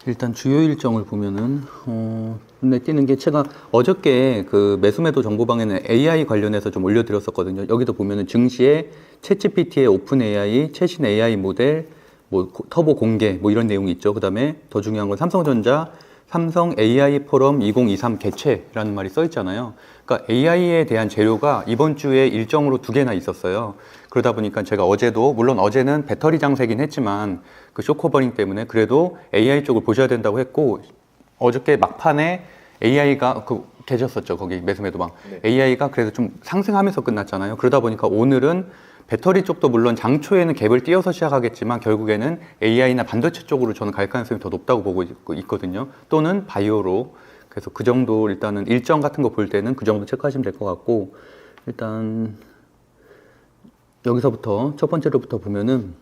일단 주요 일정을 보면은 눈에 띄는 게 제가 어저께 그 매수매도 정보방에는 AI 관련해서 좀 올려드렸었거든요. 여기도 보면은 증시에 챗GPT의 오픈 AI, 최신 AI 모델, 뭐 터보 공개 뭐 이런 내용이 있죠. 그다음에 더 중요한 건 삼성전자 삼성 AI 포럼 2023 개최라는 말이 써 있잖아요. 그러니까 AI에 대한 재료가 이번 주에 일정으로 2개나 있었어요. 그러다 보니까 제가 어제도, 물론 어제는 배터리 장세긴 했지만 그 쇼커버링 때문에 그래도 AI 쪽을 보셔야 된다고 했고, 어저께 막판에 AI가 계셨었죠. 거기 매수매도방. 네. AI가 그래도 좀 상승하면서 끝났잖아요. 그러다 보니까 오늘은 배터리 쪽도 물론 장초에는 갭을 띄어서 시작하겠지만 결국에는 AI나 반도체 쪽으로 저는 갈 가능성이 더 높다고 보고 있거든요. 또는 바이오로. 그래서 그 정도 일단은 일정 같은 거 볼 때는 그 정도 체크하시면 될 것 같고, 일단 여기서부터 첫 번째로부터 보면은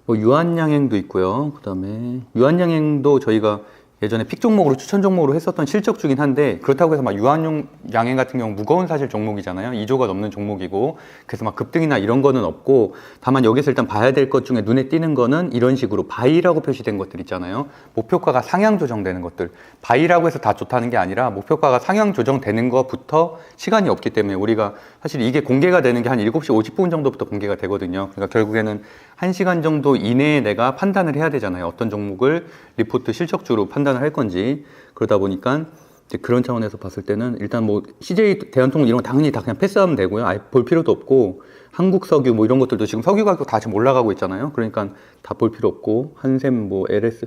뭐 유한양행도 있고요. 그 다음에 유한양행도 저희가 예전에 픽 종목으로 추천 종목으로 했었던 실적주긴 한데, 그렇다고 해서 막 유한양행 같은 경우 무거운 사실 종목이잖아요. 2조가 넘는 종목이고, 그래서 막 급등이나 이런 거는 없고, 다만 여기서 일단 봐야 될 것 중에 눈에 띄는 거는 이런 식으로 바이라고 표시된 것들 있잖아요. 목표가가 상향 조정되는 것들. 바이라고 해서 다 좋다는 게 아니라 목표가가 상향 조정되는 것부터 시간이 없기 때문에, 우리가 사실 이게 공개가 되는 게 한 7시 50분 정도부터 공개가 되거든요. 그러니까 결국에는 1시간 정도 이내에 내가 판단을 해야 되잖아요. 어떤 종목을 리포트 실적주로 판단을 할 건지. 그러다 보니까 이제 그런 차원에서 봤을 때는 일단 뭐 CJ 대한통운 이런 거 당연히 다 그냥 패스하면 되고요. 아예 볼 필요도 없고, 한국석유 뭐 이런 것들도 지금 석유 가격 다 지금 올라가고 있잖아요. 그러니까 다 볼 필요 없고, 한샘 뭐 LX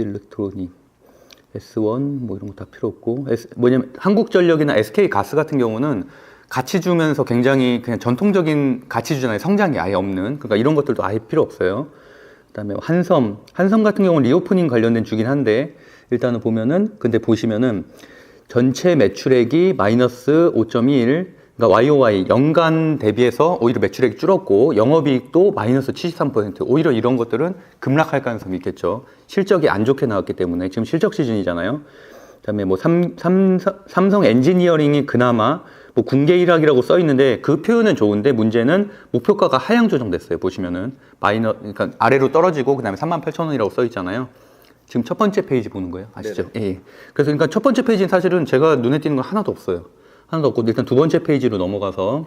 일렉트로닉, S1 뭐 이런 거 다 필요 없고, 뭐냐면 한국전력이나 SK 가스 같은 경우는 가치 주면서 굉장히 그냥 전통적인 가치 주잖아요. 성장이 아예 없는. 그러니까 이런 것들도 아예 필요 없어요. 그다음에 한섬 같은 경우는 리오프닝 관련된 주긴 한데, 일단은 보면은, 근데 보시면은 전체 매출액이 마이너스 5.1, 그러니까 YOY 연간 대비해서 오히려 매출액이 줄었고, 영업이익도 마이너스 73%. 오히려 이런 것들은 급락할 가능성이 있겠죠. 실적이 안 좋게 나왔기 때문에. 지금 실적 시즌이잖아요. 그다음에 뭐 삼성 엔지니어링이 그나마 뭐 군계 일학이라고 써 있는데, 그 표현은 좋은데 문제는 목표가가 하향 조정됐어요. 보시면은 그러니까 아래로 떨어지고, 그다음에 38,000원이라고 써 있잖아요. 지금 첫 번째 페이지 보는 거예요. 아시죠? 예. 그래서 그러니까 첫 번째 페이지는 사실은 제가 눈에 띄는 건 하나도 없어요. 하나도 없고, 일단 두 번째 페이지로 넘어가서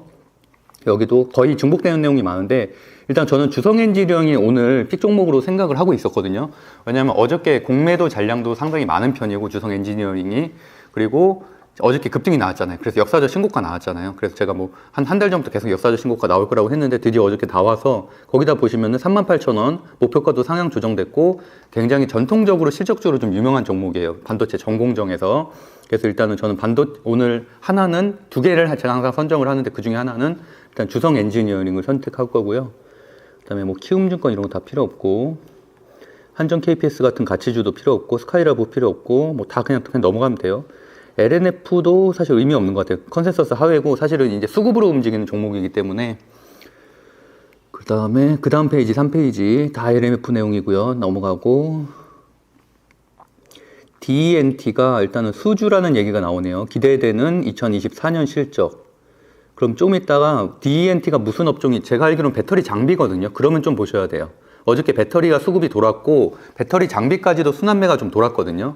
여기도 거의 중복되는 내용이 많은데, 일단 저는 주성 엔지니어링이 오늘 픽 종목으로 생각을 하고 있었거든요. 왜냐하면 어저께 공매도 잔량도 상당히 많은 편이고, 주성 엔지니어링이, 그리고 어저께 급등이 나왔잖아요. 그래서 역사적 신고가 나왔잖아요. 그래서 제가 뭐 한 달 전부터 계속 역사적 신고가 나올 거라고 했는데, 드디어 어저께 나와서 거기다 보시면은 38,000원 목표가도 상향 조정됐고, 굉장히 전통적으로 실적주로 좀 유명한 종목이에요. 반도체 전공정에서. 그래서 일단은 저는 오늘 하나는, 2개를 제가 항상 선정을 하는데 그 중에 하나는 일단 주성 엔지니어링을 선택할 거고요. 그다음에 뭐 키움증권 이런 거 다 필요 없고, 한전 KPS 같은 가치주도 필요 없고, 스카이라브 필요 없고, 뭐 다 그냥 넘어가면 돼요. LNF도 사실 의미 없는 것 같아요. 컨센서스 하회고, 사실은 이제 수급으로 움직이는 종목이기 때문에. 그 다음 페이지, 3페이지 다 LNF 내용이고요. 넘어가고, DENT가 일단은 수주라는 얘기가 나오네요. 기대되는 2024년 실적. 그럼 좀 이따가 DENT가 무슨 업종이, 제가 알기로는 배터리 장비거든요. 그러면 좀 보셔야 돼요. 어저께 배터리가 수급이 돌았고, 배터리 장비까지도 순환매가 좀 돌았거든요.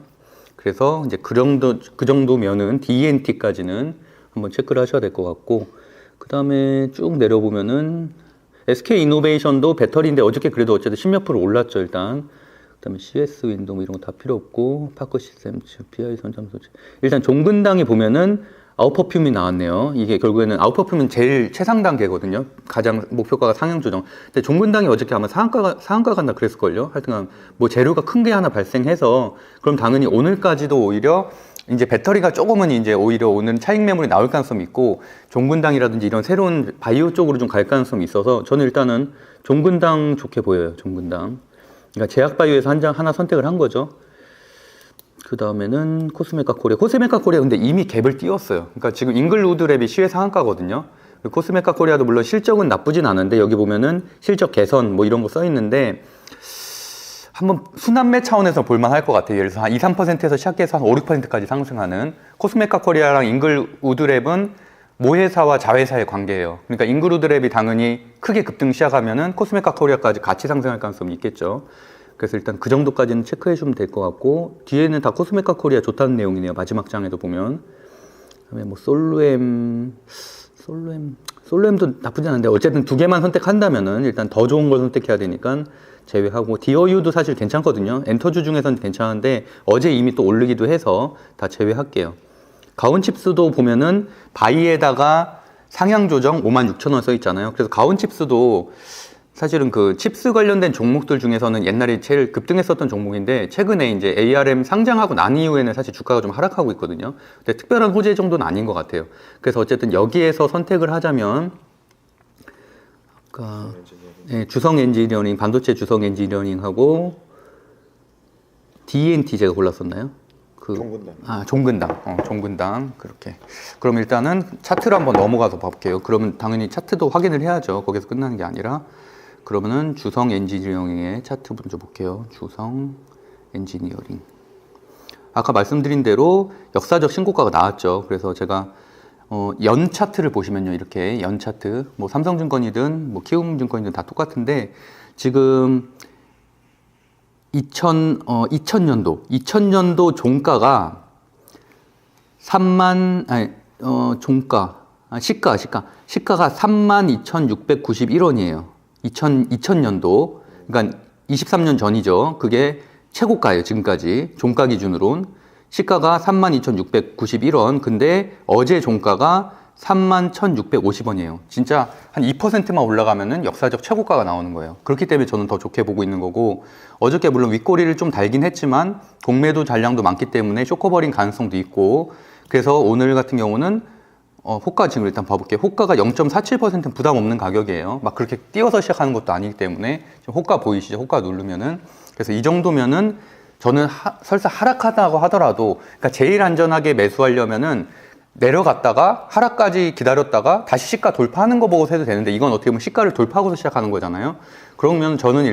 그래서 이제 그 정도면은 DENT까지는 한번 체크를 하셔야 될 것 같고, 그 다음에 쭉 내려보면은 SK 이노베이션도 배터리인데 어저께 그래도 어쨌든 10몇 프로 올랐죠, 일단. 그 다음에 CS 윈도우 뭐 이런 거 다 필요 없고, 파크 시스템즈, PI 선잠소치. 일단 종근당이 보면은 아웃퍼퓸이 나왔네요. 이게 결국에는 아웃퍼퓸은 제일 최상 단계거든요. 가장 목표가가 상향 조정. 근데 종근당이 어저께 아마 상한가 갔나 그랬을걸요. 하여튼 뭐 재료가 큰 게 하나 발생해서, 그럼 당연히 오늘까지도 오히려 이제 배터리가 조금은 이제 오히려 오늘 차익 매물이 나올 가능성이 있고, 종근당이라든지 이런 새로운 바이오 쪽으로 좀 갈 가능성이 있어서 저는 일단은 종근당 좋게 보여요. 종근당. 그러니까 제약바이오에서 하나 선택을 한 거죠. 그 다음에는 코스메카 코리아 근데 이미 갭을 띄웠어요. 그러니까 지금 잉글우드랩이 시외 상한가거든요. 코스메카 코리아도 물론 실적은 나쁘진 않은데, 여기 보면은 실적 개선 뭐 이런 거 써 있는데, 한번 순환매 차원에서 볼만할 것 같아요. 예를 들어서 한 2, 3%에서 시작해서 한 5, 6%까지 상승하는. 코스메카 코리아랑 잉글우드랩은 모회사와 자회사의 관계예요. 그러니까 잉글우드랩이 당연히 크게 급등 시작하면은 코스메카 코리아까지 같이 상승할 가능성이 있겠죠. 그래서 일단 그 정도까지는 체크해 주면 될 것 같고, 뒤에는 다 코스메카 코리아 좋다는 내용이네요. 마지막 장에도 보면. 그다음에 뭐 솔로엠도 나쁘지 않은데, 어쨌든 두 개만 선택한다면은 일단 더 좋은 걸 선택해야 되니까 제외하고, 디어유도 사실 괜찮거든요. 엔터주 중에서는 괜찮은데 어제 이미 또 오르기도 해서 다 제외할게요. 가온칩스도 보면은 바이에다가 상향 조정 56,000원 써 있잖아요. 그래서 가온칩스도 사실은 그 칩스 관련된 종목들 중에서는 옛날에 제일 급등했었던 종목인데, 최근에 이제 ARM 상장하고 난 이후에는 사실 주가가 좀 하락하고 있거든요. 근데 특별한 호재 정도는 아닌 것 같아요. 그래서 어쨌든 여기에서 선택을 하자면, 아까 주성 엔지니어링, 반도체 주성 엔지니어링하고 D&T 제가 골랐었나요? 종근당. 종근당. 그렇게. 그럼 일단은 차트를 한번 넘어가서 볼게요. 그러면 당연히 차트도 확인을 해야죠. 거기서 끝나는 게 아니라. 그러면은 주성 엔지니어링의 차트 먼저 볼게요. 주성 엔지니어링. 아까 말씀드린 대로 역사적 신고가가 나왔죠. 그래서 제가 연 차트를 보시면요, 이렇게 연 차트, 뭐 삼성증권이든 뭐 키움증권이든 다 똑같은데, 지금 2000년도 종가가 시가가 32,691원이에요. 2000년도, 그러니까 23년 전이죠. 그게 최고가예요, 지금까지. 종가 기준으로는. 시가가 32,691원. 근데 어제 종가가 31,650원이에요. 진짜 한 2%만 올라가면은 역사적 최고가가 나오는 거예요. 그렇기 때문에 저는 더 좋게 보고 있는 거고, 어저께 물론 윗꼬리를 좀 달긴 했지만 공매도 잔량도 많기 때문에 쇼커버링 가능성도 있고, 그래서 오늘 같은 경우는 호가 지금 일단 봐볼게요. 호가가 0.47%는 부담 없는 가격이에요. 막 그렇게 띄워서 시작하는 것도 아니기 때문에. 지금 호가 보이시죠? 호가 누르면은. 그래서 이 정도면은 저는 설사 하락하다고 하더라도, 그러니까 제일 안전하게 매수하려면은 내려갔다가 하락까지 기다렸다가 다시 시가 돌파하는 거 보고서 해도 되는데, 이건 어떻게 보면 시가를 돌파하고서 시작하는 거잖아요. 그러면 저는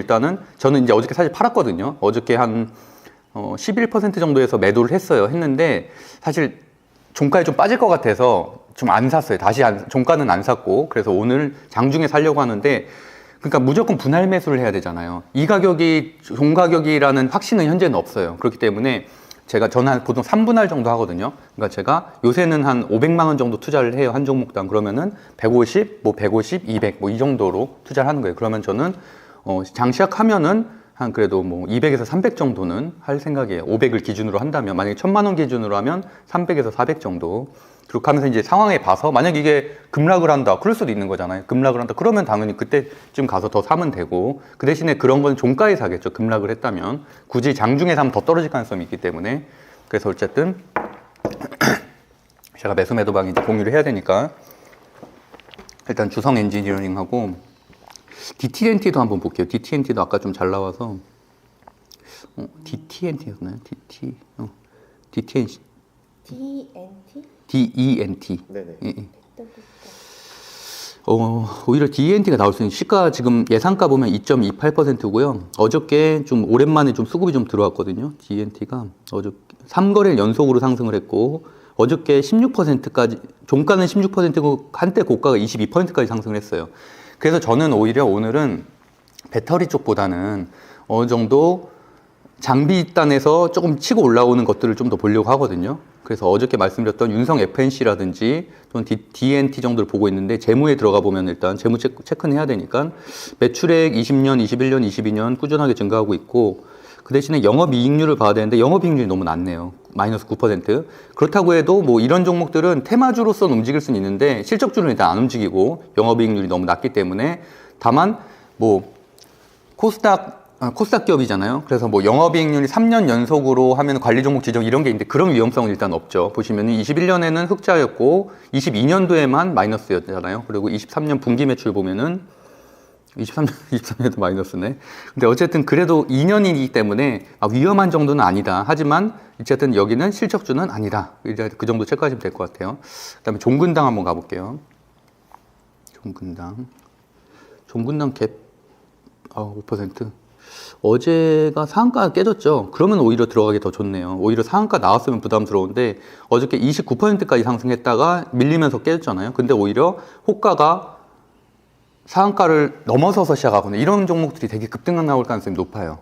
이제 어저께 사실 팔았거든요. 어저께 한 11% 정도에서 매도를 했는데 사실 종가에 좀 빠질 것 같아서 좀 안 샀어요. 종가는 안 샀고, 그래서 오늘 장중에 사려고 하는데, 그러니까 무조건 분할 매수를 해야 되잖아요. 이 가격이 종가격이라는 확신은 현재는 없어요. 그렇기 때문에 저는 보통 3분할 정도 하거든요. 그러니까 제가 요새는 한 500만 원 정도 투자를 해요. 한 종목당. 그러면은 150, 200, 이 정도로 투자를 하는 거예요. 그러면 저는 장 시작하면은 한 그래도 200에서 300 정도는 할 생각이에요. 500을 기준으로 한다면, 만약에 1000만 원 기준으로 하면 300에서 400 정도. 그렇게 하면서 이제 상황에 봐서, 만약 이게 급락을 한다, 그럴 수도 있는 거잖아요. 급락을 한다, 그러면 당연히 그때쯤 가서 더 사면 되고, 그 대신에 그런 건 종가에 사겠죠. 급락을 했다면. 굳이 장중에 사면 더 떨어질 가능성이 있기 때문에. 그래서 어쨌든 제가 매도방 이제 공유를 해야 되니까 일단 주성 엔지니어링하고 DT&T도 한번 볼게요. DT&T도 아까 좀 잘 나와서 DT&T였나요? DT&T? DENT. 네네. 예. 오히려 DENT가 나올 수 있는, 시가 지금 예상가 보면 2.28%고요. 어저께 좀 오랜만에 좀 수급이 좀 들어왔거든요. DENT가 어저께 3거래일 연속으로 상승을 했고, 어저께 16%까지, 종가는 16%고 한때 고가가 22%까지 상승을 했어요. 그래서 저는 오히려 오늘은 배터리 쪽보다는 어느 정도 장비 단에서 조금 치고 올라오는 것들을 좀 더 보려고 하거든요. 그래서 어저께 말씀드렸던 윤성 FNC라든지 또는 DNT 정도를 보고 있는데, 재무에 들어가 보면 일단 재무 체크는 해야 되니까 매출액 20년, 21년, 22년 꾸준하게 증가하고 있고, 그 대신에 영업이익률을 봐야 되는데 영업이익률이 너무 낮네요. 마이너스 9%. 그렇다고 해도 뭐 이런 종목들은 테마주로서는 움직일 수는 있는데 실적주는 일단 안 움직이고 영업이익률이 너무 낮기 때문에, 다만 뭐 코스닥 기업이잖아요. 그래서 뭐 영업이익률이 3년 연속으로 하면 관리 종목 지정 이런 게 있는데 그런 위험성은 일단 없죠. 보시면은 21년에는 흑자였고 22년도에만 마이너스였잖아요. 그리고 23년 분기 매출 보면은 23년도 마이너스네. 근데 어쨌든 그래도 2년이기 때문에 위험한 정도는 아니다. 하지만 어쨌든 여기는 실적주는 아니다. 이제 그 정도 체크하시면 될 것 같아요. 그다음에 종근당 한번 가볼게요. 종근당 갭 5%. 어제가 상한가 깨졌죠. 그러면 오히려 들어가기 더 좋네요. 오히려 상한가 나왔으면 부담스러운데 어저께 29%까지 상승했다가 밀리면서 깨졌잖아요. 근데 오히려 호가가 상한가를 넘어서서 시작하거든요. 이런 종목들이 되게 급등락 나올 가능성이 높아요.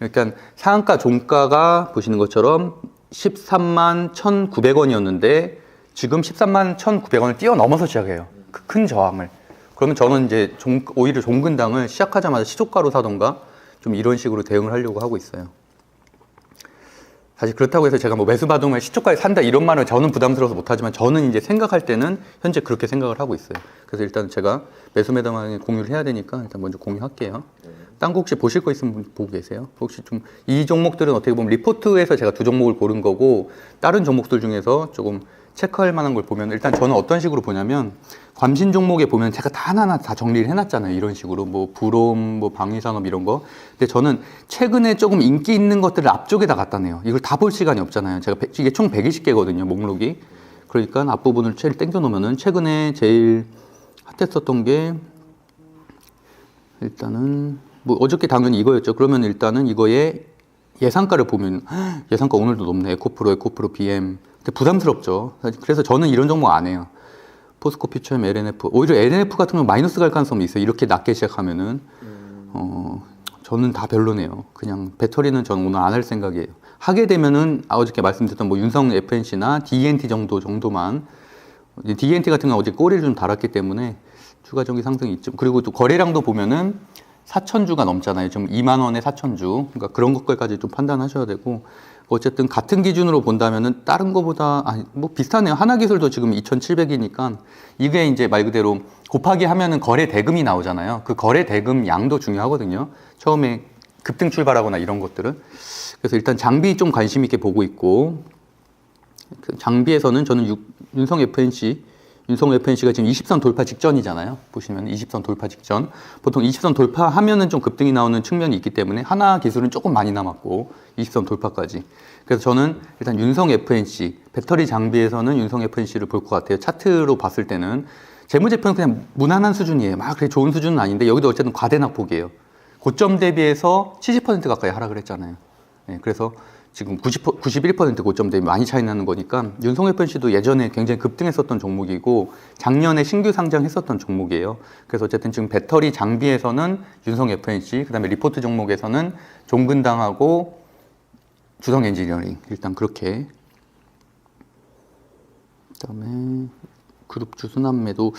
그러니까 상한가 종가가 보시는 것처럼 13만 1,900원이었는데 지금 13만 1,900원을 뛰어넘어서 시작해요. 그 큰 저항을. 그러면 저는 이제 오히려 종근당을 시작하자마자 시초가로 사던가 좀 이런 식으로 대응을 하려고 하고 있어요. 사실 그렇다고 해서 제가 뭐 매수 받으면 시초가에 산다 이런 말은 저는 부담스러워서 못하지만 저는 이제 생각할 때는 현재 그렇게 생각을 하고 있어요. 그래서 일단 제가 매수 매도망에 공유를 해야 되니까 일단 먼저 공유할게요. 딴 거 혹시 보실 거 있으면 보고 계세요? 혹시 좀 이 종목들은 어떻게 보면 리포트에서 제가 두 종목을 고른 거고 다른 종목들 중에서 조금 체크할 만한 걸 보면 일단 저는 어떤 식으로 보냐면 관심 종목에 보면 제가 다 하나하나 다 정리를 해놨잖아요. 이런 식으로 뭐 브롬, 뭐 방위산업 이런 거. 근데 저는 최근에 조금 인기 있는 것들을 앞쪽에다 갖다 내요. 이걸 다 볼 시간이 없잖아요. 제가 이게 총 120개거든요. 목록이. 그러니까 앞부분을 제일 땡겨 놓으면은 최근에 제일 핫했었던 게 일단은 뭐 어저께 당연히 이거였죠. 그러면 일단은 이거의 예상가를 보면 예상가 오늘도 높네. 에코프로 BM. 근데 부담스럽죠. 그래서 저는 이런 종목 안 해요. 포스코 퓨처엠, LNF. 오히려 LNF 같은 경우는 마이너스 갈 가능성이 있어요. 이렇게 낮게 시작하면은. 저는 다 별로네요. 그냥 배터리는 저는 오늘 안 할 생각이에요. 하게 되면은 어저께 말씀드렸던 뭐 윤성 FNC나 DNT 정도만. DNT 같은 경우는 어제 꼬리를 좀 달았기 때문에 추가적인 상승이 있죠. 그리고 또 거래량도 보면은 4,000주가 넘잖아요. 좀 2만 원에 4,000주. 그러니까 그런 것까지 좀 판단하셔야 되고. 어쨌든 같은 기준으로 본다면은 다른 거보다 뭐 비슷하네요. 하나기술도 지금 2,700이니까 이게 이제 말 그대로 곱하기 하면은 거래 대금이 나오잖아요. 그 거래 대금 양도 중요하거든요. 처음에 급등 출발하거나 이런 것들은. 그래서 일단 장비 좀 관심 있게 보고 있고 그 장비에서는 저는 윤성 FNC가 지금 20선 돌파 직전이잖아요. 보시면 20선 돌파 직전. 보통 20선 돌파하면은 좀 급등이 나오는 측면이 있기 때문에 하나 기술은 조금 많이 남았고 20선 돌파까지. 그래서 저는 일단 윤성 FNC, 배터리 장비에서는 윤성 FNC를 볼 것 같아요. 차트로 봤을 때는. 재무제표는 그냥 무난한 수준이에요. 막 그렇게 좋은 수준은 아닌데 여기도 어쨌든 과대낙폭이에요. 고점 대비해서 70% 가까이 하락을 했잖아요. 네, 그래서 지금 91% 고점 대비 많이 차이 나는 거니까 윤성 FNC도 예전에 굉장히 급등했었던 종목이고 작년에 신규 상장했었던 종목이에요. 그래서 어쨌든 지금 배터리 장비에서는 윤성 FNC, 그다음에 리포트 종목에서는 종근당하고 주성 엔지니어링 일단 그렇게. 그다음에 그룹주 순환매도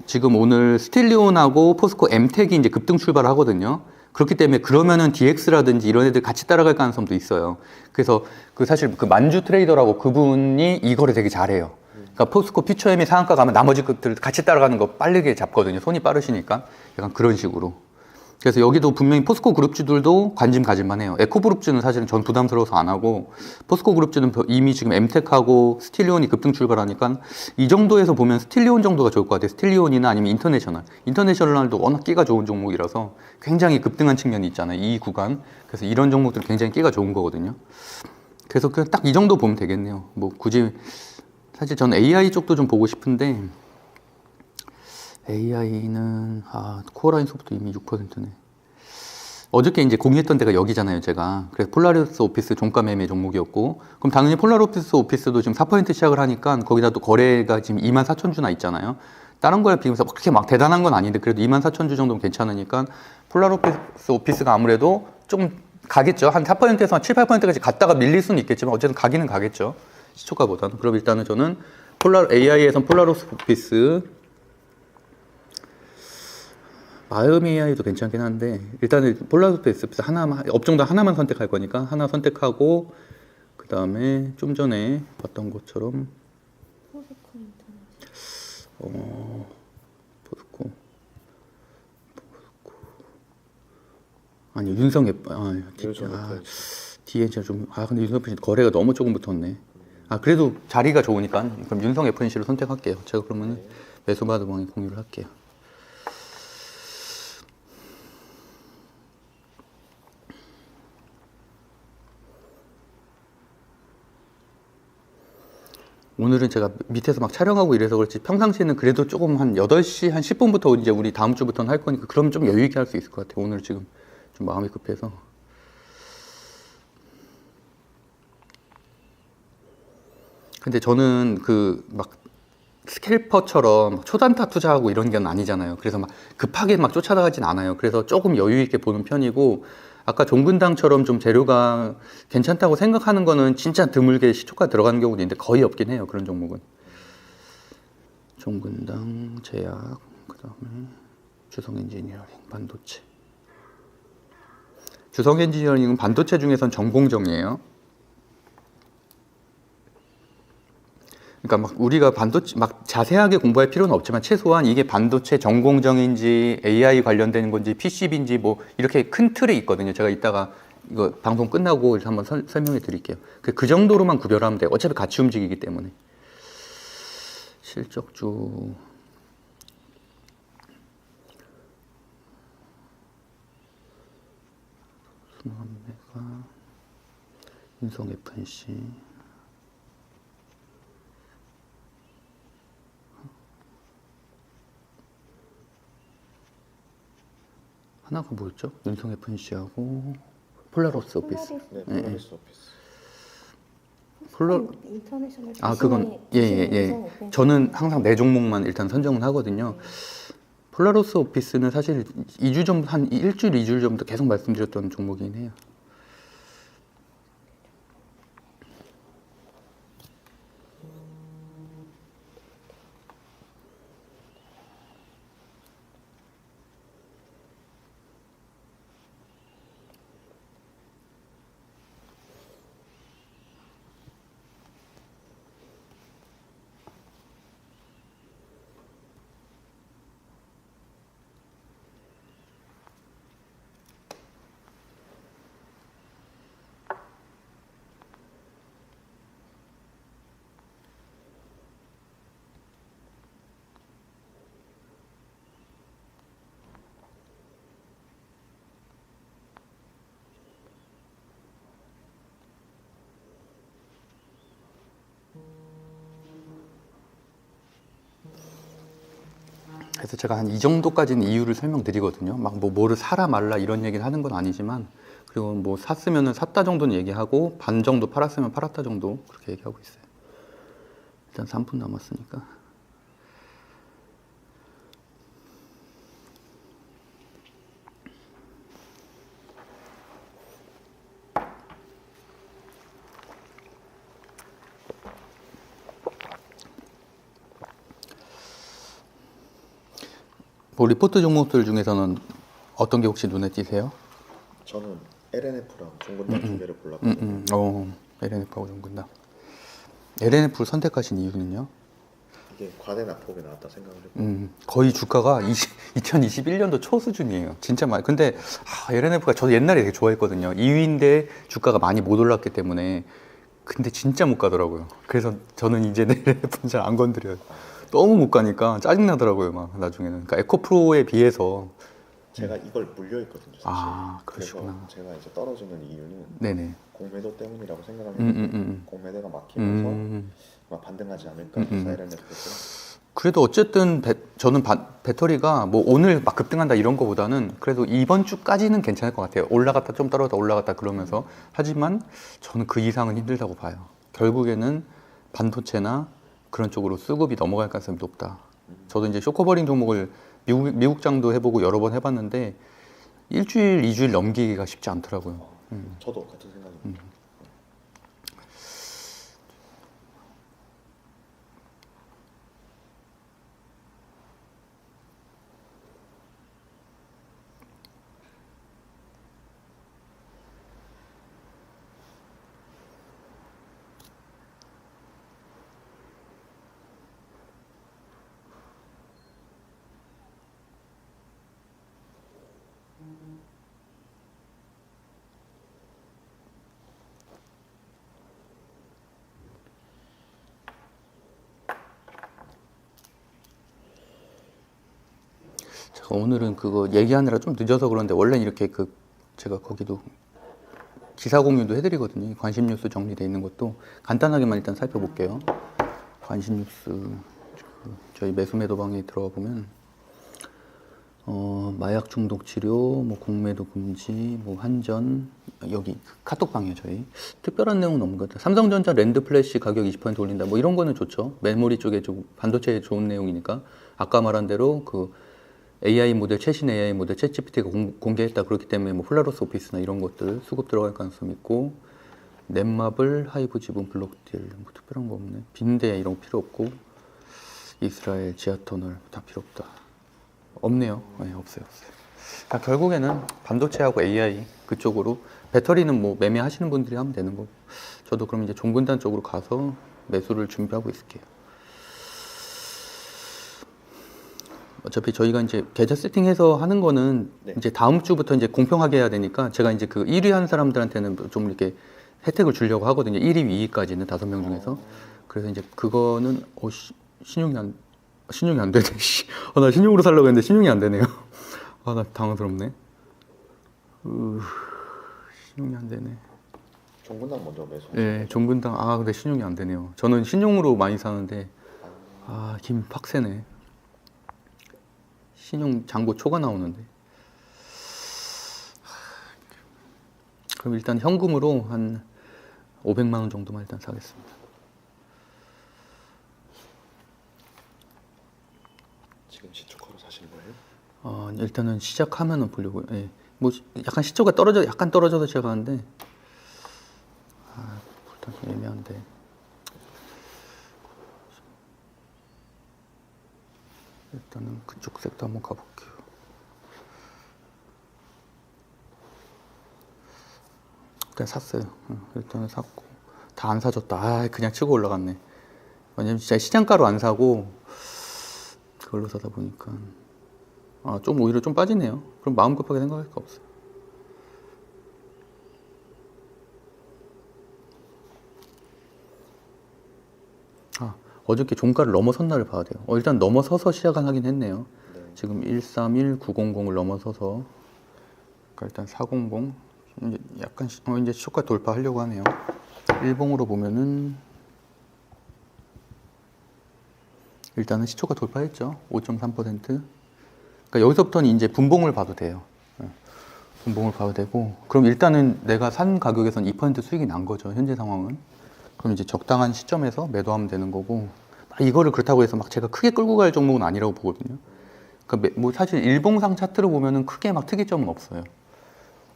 지금 오늘 스틸리온하고 포스코 엠텍이 이제 급등 출발하거든요. 그렇기 때문에 그러면은 DX라든지 이런 애들 같이 따라갈 가능성도 있어요. 그래서 사실 그 만주 트레이더라고 그분이 이거를 되게 잘해요. 그러니까 포스코 퓨처엠이 상한가 가면 나머지 것들 같이 따라가는 거 빠르게 잡거든요. 손이 빠르시니까 약간 그런 식으로. 그래서 여기도 분명히 포스코 그룹주들도 관심 가질만 해요. 에코그룹주는 사실은 전 부담스러워서 안 하고 포스코 그룹주는 이미 지금 엠텍하고 스틸리온이 급등 출발하니까 이 정도에서 보면 스틸리온 정도가 좋을 것 같아요. 스틸리온이나 아니면 인터내셔널도 워낙 끼가 좋은 종목이라서 굉장히 급등한 측면이 있잖아요. 이 구간. 그래서 이런 종목들은 굉장히 끼가 좋은 거거든요. 그래서 그냥 딱 이 정도 보면 되겠네요. 뭐 굳이 사실 저는 AI 쪽도 좀 보고 싶은데 AI는 코어라인 소프트 이미 6%네. 어저께 이제 공유했던 데가 여기잖아요, 제가. 그래서 폴라리스 오피스 종가 매매 종목이었고, 그럼 당연히 폴라리스 오피스도 지금 4% 시작을 하니까 거기다 또 거래가 지금 24,000주나 있잖아요. 다른 거에 비해서 그렇게 막 대단한 건 아닌데 그래도 24,000주 정도면 괜찮으니까 폴라리스 오피스가 아무래도 좀 가겠죠. 한 4%에서 한 7, 8%까지 갔다가 밀릴 수는 있겠지만 어쨌든 가기는 가겠죠. 시초가보다는. 그럼 일단은 저는 AI에선 폴라리스 오피스, 마음 AI도 괜찮긴 한데 일단은 폴라리스 오피스 하나만, 업종당 하나만 선택할 거니까 하나 선택하고 그 다음에 좀 전에 봤던 것처럼 포스코 아니 윤성 DNC가 좀 근데 윤성 FNC 거래가 너무 조금 붙었네. 그래도 자리가 좋으니까 그럼 윤성 FNC를 선택할게요. 제가 그러면은 매수바드 방에 공유를 할게요. 오늘은 제가 밑에서 막 촬영하고 이래서 그렇지 평상시에는 그래도 조금 한 8시 한 10분부터 이제 우리 다음 주부터는 할 거니까 그러면 좀 여유 있게 할 수 있을 것 같아요. 오늘 지금 좀 마음이 급해서. 근데 저는 그 막 스캘퍼처럼 초단타 투자하고 이런 게 아니잖아요. 그래서 막 급하게 막 쫓아가진 않아요. 그래서 조금 여유 있게 보는 편이고, 아까 종근당처럼 좀 재료가 괜찮다고 생각하는 거는 진짜 드물게 시초가 들어가는 경우도 있는데 거의 없긴 해요. 그런 종목은. 종근당, 제약, 그 다음에 주성엔지니어링, 반도체. 주성엔지니어링은 반도체 중에선 전공정이에요. 그러니까 막 우리가 반도체 막 자세하게 공부할 필요는 없지만 최소한 이게 반도체 전공정인지 AI 관련된 건지 PCB인지 뭐 이렇게 큰 틀이 있거든요. 제가 이따가 이거 방송 끝나고 한번 설명해 드릴게요. 그 정도로만 구별하면 돼요. 어차피 같이 움직이기 때문에. 실적주 순환매가 인성 FNC 하나가 뭐였죠? 윤성 FNC하고 폴라로스 오피스. 네, 폴라리스 오피스. 인터내셔널 그건 예. 저는 항상 내 종목만 일단 선정을 하거든요. 폴라로스 오피스는 사실 2주 정도 한 일주일, 2주일 정도 계속 말씀드렸던 종목이긴 해요. 그래서 제가 한 이 정도까지는 이유를 설명드리거든요. 막 뭐를 사라 말라 이런 얘기를 하는 건 아니지만, 그리고 뭐 샀으면은 샀다 정도는 얘기하고 반 정도 팔았으면 팔았다 정도 그렇게 얘기하고 있어요. 일단 3분 남았으니까. 뭐 리포트 종목들 중에서는 어떤 게 혹시 눈에 띄세요? 저는 LNF랑 종근당 두 개를 골랐거든요. LNF하고 종근당. LNF를 선택하신 이유는요? 이게 과대 낙폭이 나왔다 생각을 했고 거의 주가가 2021년도 초 수준이에요. 진짜 많이. 근데 LNF가 저도 옛날에 되게 좋아했거든요. 2위인데 주가가 많이 못 올랐기 때문에. 근데 진짜 못 가더라고요. 그래서 저는 이제 LNF는 잘 안 건드려요. 너무 못 가니까 짜증나더라고요, 막 나중에는. 그러니까 에코프로에 비해서. 제가 이걸 물려있거든요, 사실. 그러시구나. 그래서 제가 이제 떨어지는 이유는 네네. 공매도 때문이라고 생각합니다. 공매대가 막히면서 막 반등하지 않을까 해서 LNF를. 그래도 어쨌든 저는 배터리가 뭐 오늘 막 급등한다 이런 거보다는 그래도 이번 주까지는 괜찮을 것 같아요. 올라갔다 좀 떨어졌다 올라갔다 그러면서. 하지만 저는 그 이상은 힘들다고 봐요. 결국에는 반도체나 그런 쪽으로 수급이 넘어갈 가능성이 높다. 저도 이제 쇼커버링 종목을 미국장도 해보고 여러 번 해봤는데 일주일, 2주일 넘기기가 쉽지 않더라고요. 저도 같은 생각입니다. 제가 오늘은 그거 얘기하느라 좀 늦어서 그런데 원래 이렇게 제가 거기도 기사 공유도 해드리거든요. 관심 뉴스 정리되어 있는 것도 간단하게만 일단 살펴볼게요. 관심 뉴스 저희 매수 매도방에 들어가 보면 마약 중독 치료, 뭐 공매도 금지, 뭐 한전, 여기 카톡방이에요, 저희. 특별한 내용은 없는 것 같아요. 삼성전자 랜드 플래시 가격 20% 올린다. 뭐 이런 거는 좋죠. 메모리 쪽에 좀 반도체에 좋은 내용이니까. 아까 말한 대로 그 AI 모델, 최신 AI 모델 챗GPT가 공개했다. 그렇기 때문에 뭐 폴라로스 오피스나 이런 것들 수급 들어갈 가능성이 있고, 넷마블, 하이브 지분, 블록딜, 뭐 특별한 거 없네. 빈대 이런 거 필요 없고, 이스라엘 지하터널 다 필요 없다. 없네요. 네, 없어요. 그러니까 결국에는 반도체하고 AI 그쪽으로 배터리는 뭐 매매하시는 분들이 하면 되는 거고, 저도 그럼 이제 종근당 쪽으로 가서 매수를 준비하고 있을게요. 어차피 저희가 이제 계좌 세팅해서 하는 거는 네. 이제 다음 주부터 이제 공평하게 해야 되니까 제가 이제 그 1위 한 사람들한테는 좀 이렇게 혜택을 주려고 하거든요. 1위, 2위까지는 5명 중에서. 그래서 이제 그거는 신용이 안 되네. 나 신용으로 살려고 했는데 신용이 안 되네요. 나 당황스럽네. 신용이 안 되네. 종분당 먼저 매수. 네, 종분당. 근데 신용이 안 되네요. 저는 신용으로 많이 사는데, 힘 팍세네. 신용 잔고 초가 나오는데. 그럼 일단 현금으로 한 500만 원 정도만 일단 사겠습니다. 지금 시초가로 사시는 거예요? 일단은 시작하면은 보려고요. 예. 뭐 약간 시초가 약간 떨어져서 시작하는데, 일단 애매한데. 일단은 그쪽 섹터 한번 가볼게요. 일단 샀어요. 일단은 샀고 다 안 사줬다. 그냥 치고 올라갔네. 왜냐면 진짜 시장가로 안 사고 그걸로 사다 보니까 좀 오히려 좀 빠지네요. 그럼 마음 급하게 생각할 거 없어요. 어저께 종가를 넘어섰나를 봐야 돼요. 일단 넘어서서 시작은 하긴 했네요. 네. 지금 131900을 넘어서서 그러니까 일단 400 이제 약간 이제 시초가 돌파하려고 하네요. 일봉으로 보면은 일단은 시초가 돌파했죠. 5.3%. 그러니까 여기서부터는 이제 분봉을 봐도 돼요. 분봉을 봐도 되고, 그럼 일단은 내가 산 가격에선 2% 수익이 난 거죠. 현재 상황은. 그럼 이제 적당한 시점에서 매도하면 되는 거고, 이거를 그렇다고 해서 막 제가 크게 끌고 갈 종목은 아니라고 보거든요. 그러니까 뭐 사실 일봉상 차트로 보면은 크게 막 특이점은 없어요.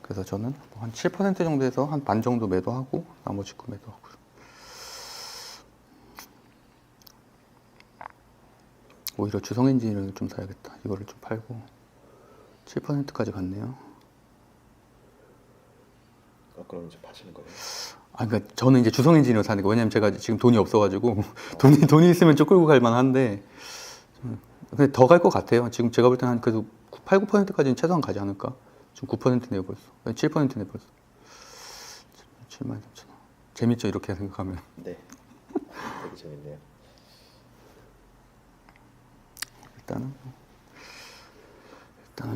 그래서 저는 한 7% 정도에서 한 반 정도 매도하고 나머지 거 매도하고요. 오히려 주성엔진을 좀 사야겠다. 이거를 좀 팔고 7%까지 갔네요. 그럼 이제 파시는 거예요? 그러니까 저는 이제 주성엔진을 사는 거. 왜냐면 제가 지금 돈이 없어가지고 돈이 있으면 좀 끌고 갈 만한데, 근데 더 갈 것 같아요. 지금 제가 볼 때는 한 그래도 8, 9%까지는 최소한 가지 않을까. 지금 9%네요 벌써. 7%네 벌써. 73,000원. 재밌죠 이렇게 생각하면. 네. 되게 재밌네요. 일단은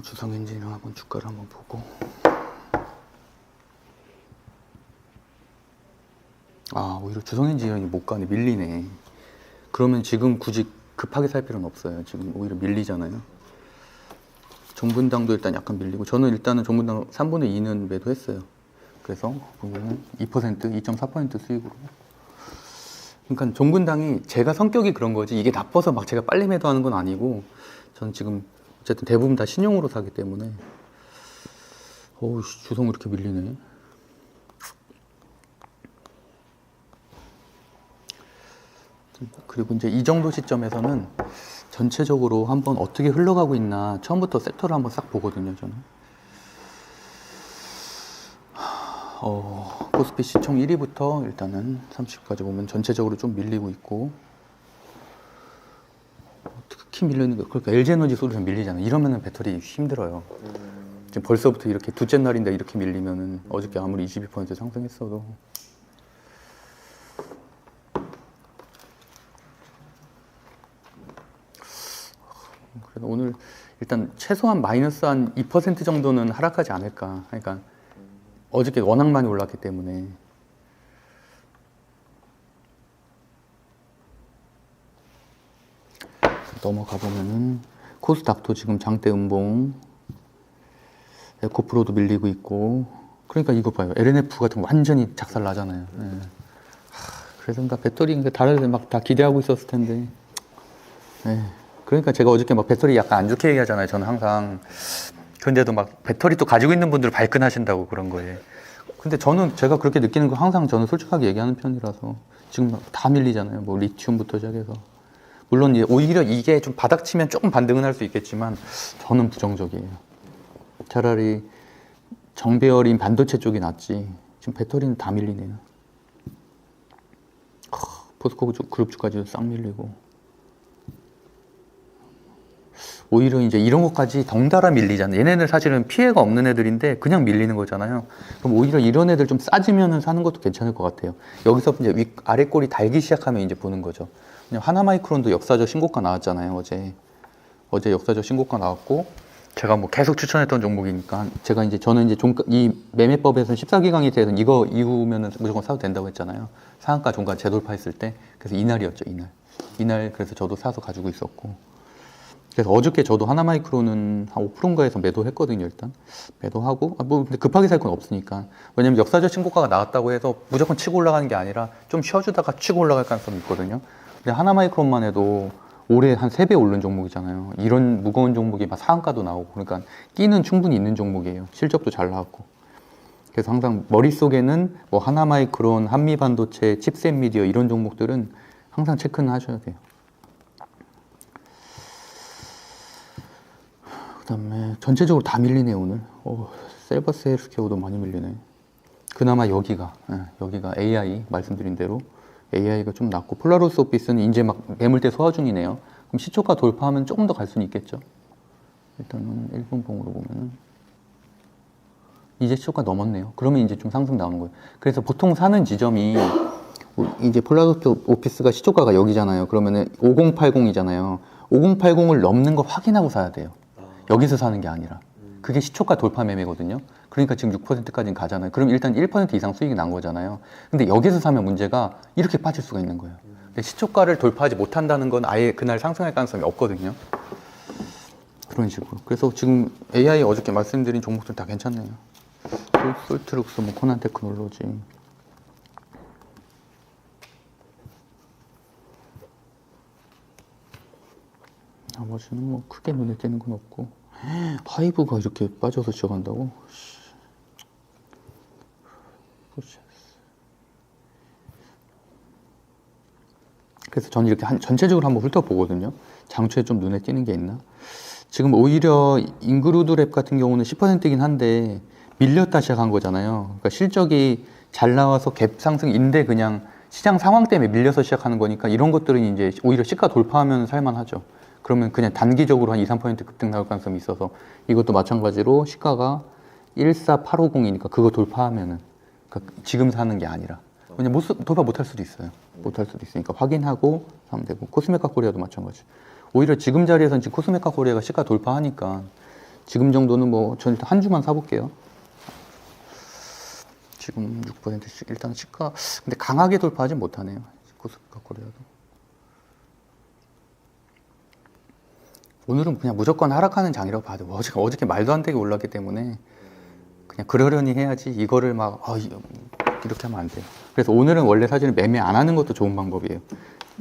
주성엔진을 한번 주가를 한번 보고. 오히려 주성엔진이 못 가네. 밀리네. 그러면 지금 굳이 급하게 살 필요는 없어요. 지금 오히려 밀리잖아요. 종분당도 일단 약간 밀리고, 저는 일단은 종분당 3분의 2는 매도했어요. 그래서 보면은 2%, 2.4% 수익으로. 그러니까 종분당이 제가 성격이 그런 거지, 이게 나빠서 막 제가 빨리 매도하는 건 아니고, 저는 지금 어쨌든 대부분 다 신용으로 사기 때문에. 주성 이렇게 밀리네. 그리고 이제 이 정도 시점에서는 전체적으로 한번 어떻게 흘러가고 있나 처음부터 섹터를 한번 싹 보거든요, 저는. 코스피 시총 1위부터 일단은 30까지 보면 전체적으로 좀 밀리고 있고, 특히 밀리는 거, 그러니까 LG에너지 소리가 밀리잖아요. 이러면은 배터리 힘들어요. 지금 벌써부터 이렇게 둘째 날인데 이렇게 밀리면은 어저께 아무리 22% 상승했어도. 그래서 오늘 일단 최소한 마이너스 한 2% 정도는 하락하지 않을까. 그러니까 어저께 워낙 많이 올랐기 때문에. 넘어가 보면은 코스닥도 지금 장대 음봉, 에코프로도 밀리고 있고. 그러니까 이거 봐요. LNF 같은 거 완전히 작살 나잖아요. 예. 그래서 나 배터리 다른 막 다 기대하고 있었을 텐데. 예. 그러니까 제가 어저께 막 배터리 약간 안 좋게 얘기하잖아요. 저는 항상. 근데도 막 배터리 또 가지고 있는 분들 발끈하신다고 그런 거예요. 근데 저는 제가 그렇게 느끼는 거 항상 저는 솔직하게 얘기하는 편이라서 지금 막 다 밀리잖아요. 뭐 리튬부터 시작해서. 물론 이제 오히려 이게 좀 바닥치면 조금 반등은 할 수 있겠지만 저는 부정적이에요. 차라리 정배열인 반도체 쪽이 낫지. 지금 배터리는 다 밀리네요. 포스코 그룹주까지도 싹 밀리고. 오히려 이제 이런 것까지 덩달아 밀리잖아요. 얘네들 사실은 피해가 없는 애들인데 그냥 밀리는 거잖아요. 그럼 오히려 이런 애들 좀 싸지면은 사는 것도 괜찮을 것 같아요. 여기서 이제 아래 꼬리 달기 시작하면 이제 보는 거죠. 그냥 하나마이크론도 역사적 신고가 나왔잖아요. 어제 역사적 신고가 나왔고, 제가 뭐 계속 추천했던 종목이니까 제가 이제 저는 이제 이 매매법에서는 14기강에 대해서는 이거 이후면은 무조건 사도 된다고 했잖아요. 상한가 종가 재돌파했을 때. 그래서 이날이었죠. 이날 그래서 저도 사서 가지고 있었고. 그래서 어저께 저도 하나마이크론은 한 5%인가 해서 매도했거든요. 일단 매도하고 뭐 근데 급하게 살 건 없으니까. 왜냐면 역사적 신고가가 나왔다고 해서 무조건 치고 올라가는 게 아니라 좀 쉬어주다가 치고 올라갈 가능성이 있거든요. 근데 하나마이크론만 해도 올해 한 3배 오른 종목이잖아요. 이런 무거운 종목이 막 상한가도 나오고. 그러니까 끼는 충분히 있는 종목이에요. 실적도 잘 나왔고. 그래서 항상 머릿속에는 뭐 하나마이크론, 한미반도체, 칩셋 미디어 이런 종목들은 항상 체크는 하셔야 돼요. 그 다음에 전체적으로 다 밀리네 오늘. 셀버스 헬스케어도 많이 밀리네. 그나마 여기가 AI 말씀드린 대로 AI가 좀 낮고, 폴라로스 오피스는 이제 막 매물대 소화 중이네요. 그럼 시초가 돌파하면 조금 더 갈 수는 있겠죠. 일단은 일분봉으로 보면은 이제 시초가 넘었네요. 그러면 이제 좀 상승 나오는 거예요. 그래서 보통 사는 지점이 이제 폴라로스 오피스가 시초가가 여기잖아요. 그러면은 5080이잖아요. 5080을 넘는 거 확인하고 사야 돼요. 여기서 사는 게 아니라. 그게 시초가 돌파 매매거든요. 그러니까 지금 6%까지는 가잖아요. 그럼 일단 1% 이상 수익이 난 거잖아요. 근데 여기서 사면 문제가 이렇게 빠질 수가 있는 거예요. 근데 시초가를 돌파하지 못한다는 건 아예 그날 상승할 가능성이 없거든요. 그런 식으로. 그래서 지금 AI 어저께 말씀드린 종목들 다 괜찮네요. 솔트룩스, 뭐 코난 테크놀로지. 나머지는 뭐 크게 눈에 띄는 건 없고. 하이브가 이렇게 빠져서 시작한다고? 그래서 저는 이렇게 전체적으로 한번 훑어보거든요. 장초에 좀 눈에 띄는 게 있나? 지금 오히려 인그루드 랩 같은 경우는 10%이긴 한데 밀렸다 시작한 거잖아요. 그러니까 실적이 잘 나와서 갭 상승인데 그냥 시장 상황 때문에 밀려서 시작하는 거니까 이런 것들은 이제 오히려 시가 돌파하면 살만하죠. 그러면 그냥 단기적으로 한 2, 3% 급등 나올 가능성이 있어서 이것도 마찬가지로 시가가 14850이니까 그거 돌파하면은 그러니까 지금 사는 게 아니라 왜냐면 돌파 못할 수도 있어요. 못할 수도 있으니까 확인하고 사면 되고. 코스메카 코리아도 마찬가지. 오히려 지금 자리에서는 지금 코스메카 코리아가 시가 돌파하니까 지금 정도는 뭐 저는 일단 한 주만 사볼게요. 지금 6%씩 일단 시가 근데 강하게 돌파하지 못하네요. 코스메카 코리아도. 오늘은 그냥 무조건 하락하는 장이라고 봐도 어저께 말도 안 되게 올랐기 때문에 그냥 그러려니 해야지 이거를 막 이렇게 하면 안 돼요. 그래서 오늘은 원래 사실은 매매 안 하는 것도 좋은 방법이에요.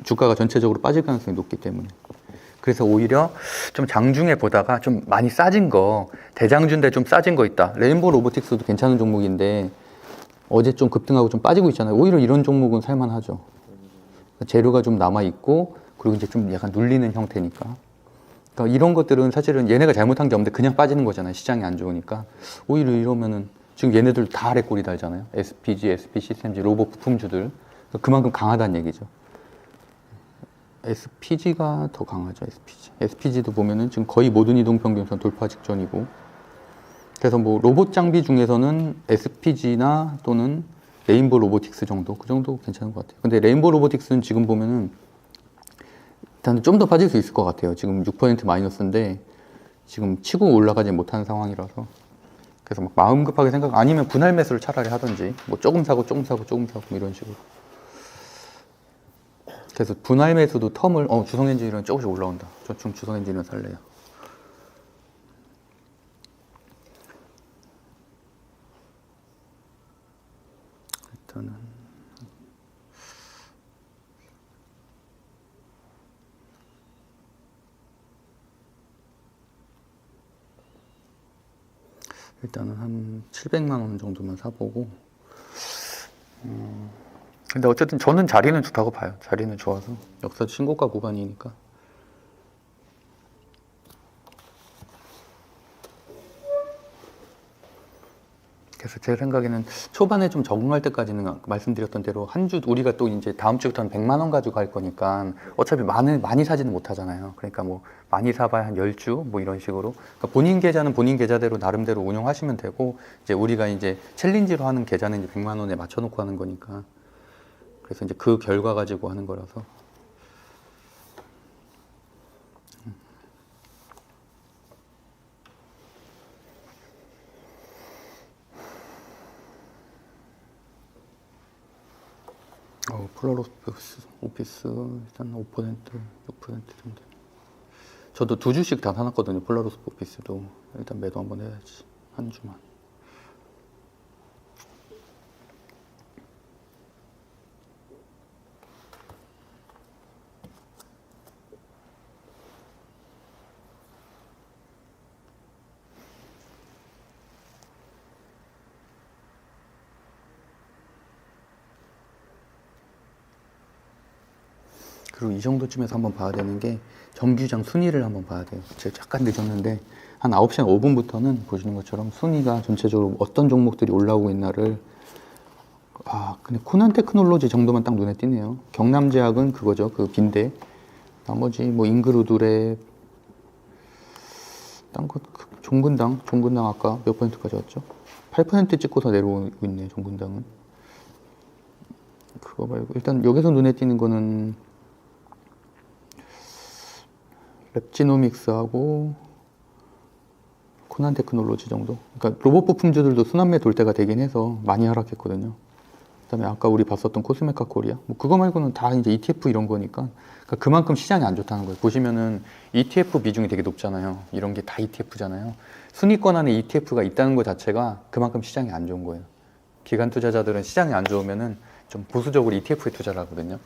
주가가 전체적으로 빠질 가능성이 높기 때문에. 그래서 오히려 좀 장중에 보다가 좀 많이 싸진 거, 대장주인데 좀 싸진 거 있다. 레인보우 로보틱스도 괜찮은 종목인데 어제 좀 급등하고 좀 빠지고 있잖아요. 오히려 이런 종목은 살만하죠. 재료가 좀 남아있고 그리고 이제 좀 약간 눌리는 형태니까. 그러니까 이런 것들은 사실은 얘네가 잘못한 게 없는데 그냥 빠지는 거잖아요. 시장이 안 좋으니까. 오히려 이러면은 지금 얘네들 다 아래 꼬리 달잖아요. SPG, SP 시스템즈, 로봇 부품주들. 그만큼 강하다는 얘기죠. SPG가 더 강하죠. SPG도 보면은 지금 거의 모든 이동평균선 돌파 직전이고. 그래서 뭐 로봇 장비 중에서는 SPG나 또는 레인보우 로보틱스 정도, 그 정도 괜찮은 것 같아요. 근데 레인보우 로보틱스는 지금 보면은 일단 좀 더 빠질 수 있을 것 같아요. 지금 6% 마이너스인데 지금 치고 올라가지 못하는 상황이라서. 그래서 막 마음 급하게 아니면 분할 매수를 차라리 하든지 뭐 조금 사고 이런 식으로. 그래서 분할 매수도 텀을 주성엔진이랑 조금씩 올라온다. 저 지금 주성엔진은 살래요. 일단은 한 700만 원 정도만 사보고. 근데 어쨌든 저는 자리는 좋다고 봐요. 자리는 좋아서 역사 신고가 구간이니까. 그래서 제 생각에는 초반에 좀 적응할 때까지는 말씀드렸던 대로 한 주, 우리가 또 이제 다음 주부터는 100만 원 가지고 갈 거니까 어차피 많이 사지는 못 하잖아요. 그러니까 뭐 많이 사봐야 한 10주 뭐 이런 식으로. 그러니까 본인 계좌는 본인 계좌대로 나름대로 운영하시면 되고, 이제 우리가 이제 챌린지로 하는 계좌는 이제 100만 원에 맞춰놓고 하는 거니까. 그래서 이제 그 결과 가지고 하는 거라서. 폴라로스 오피스 일단 5%, 6% 정도. 저도 2주씩 다 사놨거든요. 폴라로스 오피스도. 일단 매도 한번 해야지. 한 주만. 그리고 이 정도쯤에서 한번 봐야 되는 게 정규장 순위를 한번 봐야 돼요. 제가 잠깐 늦었는데 한 9시 5분부터는 보시는 것처럼 순위가 전체적으로 어떤 종목들이 올라오고 있나를. 근데 코난 테크놀로지 정도만 딱 눈에 띄네요. 경남제약은 그거죠. 그 빈대. 나머지 뭐 인그루드랩, 딴거 종근당 아까 몇 퍼센트까지 왔죠? 8% 찍고서 내려오고 있네, 종근당은. 그거 말고 일단 여기서 눈에 띄는 거는 랩지노믹스하고 코난 테크놀로지 정도. 그러니까 로봇 부품주들도 순환매 돌 때가 되긴 해서 많이 하락했거든요. 그다음에 아까 우리 봤었던 코스메카 코리아, 뭐 그거 말고는 다 이제 ETF 이런 거니까. 그러니까 그만큼 시장이 안 좋다는 거예요. 보시면은 ETF 비중이 되게 높잖아요. 이런 게 다 ETF잖아요. 순위권 안에 ETF가 있다는 것 자체가 그만큼 시장이 안 좋은 거예요. 기관 투자자들은 시장이 안 좋으면은 좀 보수적으로 ETF에 투자를 하거든요.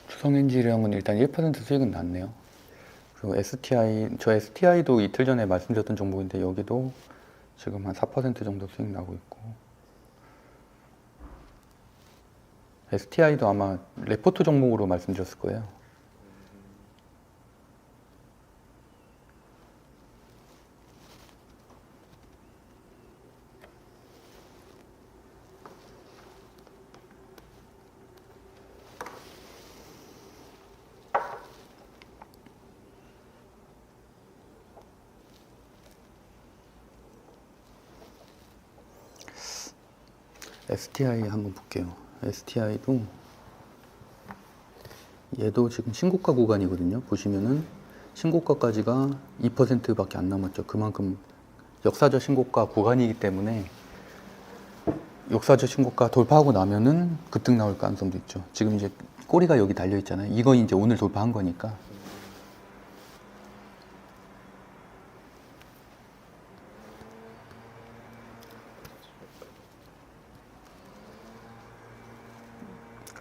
투성엔지랑은 일단 1% 수익은 났네요. 그리고 저 STI도 이틀 전에 말씀드렸던 종목인데 여기도 지금 한 4% 정도 수익 나고 있고. STI도 아마 레포트 종목으로 말씀드렸을 거예요. STI 한번 볼게요. STI도 얘도 지금 신고가 구간이거든요. 보시면은 신고가까지가 2%밖에 안 남았죠. 그만큼 역사적 신고가 구간이기 때문에 역사적 신고가 돌파하고 나면은 급등 나올 가능성도 있죠. 지금 이제 꼬리가 여기 달려 있잖아요. 이거 이제 오늘 돌파한 거니까.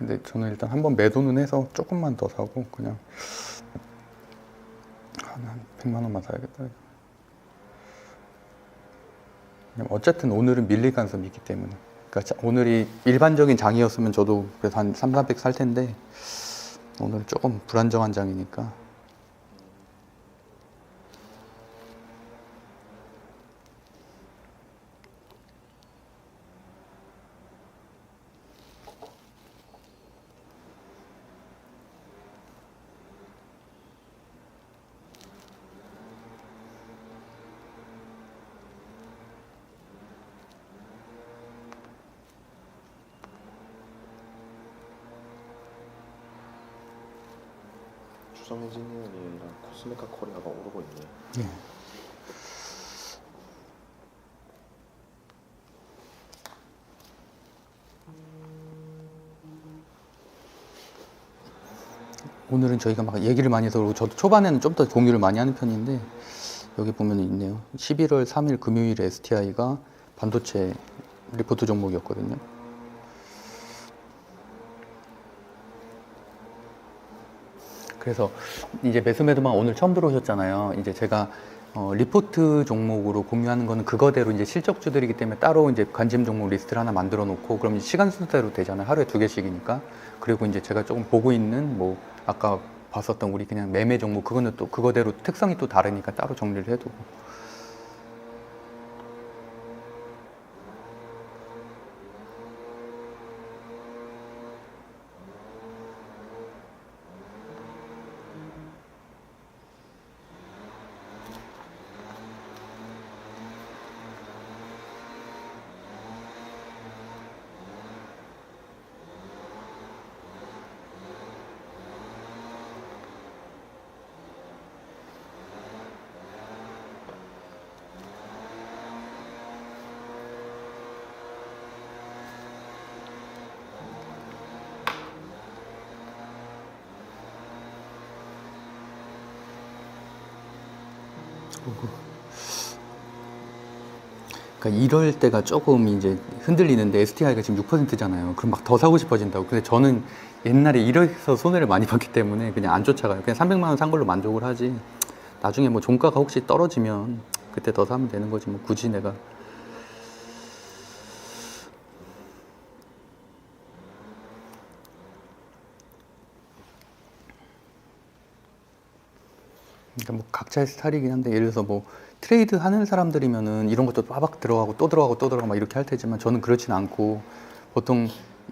근데 저는 일단 한번 매도는 해서 조금만 더 사고 그냥 한 100만 원만 사야겠다. 그냥 어쨌든 오늘은 밀릴 가능성이 있기 때문에. 그러니까 오늘이 일반적인 장이었으면 저도 그래서 한 3, 400 살 텐데 오늘은 조금 불안정한 장이니까. 주성 엔지니어링이랑 코스메카 코리아가 오르고 있네요. 예. 오늘은 저희가 막 얘기를 많이 해서 그러고 저도 초반에는 좀 더 공유를 많이 하는 편인데 여기 보면 있네요. 11월 3일 금요일에 STI가 반도체 리포트 종목이었거든요. 그래서 이제 매수매도만 오늘 처음 들어오셨잖아요. 이제 제가 리포트 종목으로 공유하는 거는 그거대로 이제 실적주들이기 때문에 따로 이제 관심 종목 리스트를 하나 만들어 놓고 그럼 이제 시간 순서대로 되잖아요. 하루에 2개씩이니까. 그리고 이제 제가 조금 보고 있는 뭐 아까 봤었던 우리 그냥 매매 종목 그거는 또 그거대로 특성이 또 다르니까 따로 정리를 해두고. 그러니까 이럴 때가 조금 이제 흔들리는데 STI가 지금 6%잖아요. 그럼 막 더 사고 싶어진다고. 근데 저는 옛날에 이래서 손해를 많이 봤기 때문에 그냥 안 쫓아가요. 그냥 300만 원 산 걸로 만족을 하지. 나중에 뭐 종가가 혹시 떨어지면 그때 더 사면 되는 거지. 뭐 굳이 내가. 그러니까 뭐 각자의 스타일이긴 한데 예를 들어서 뭐 트레이드 하는 사람들이면은 이런 것도 빠박 들어가고 또 들어가고 또 들어가고 막 이렇게 할 테지만 저는 그렇진 않고 보통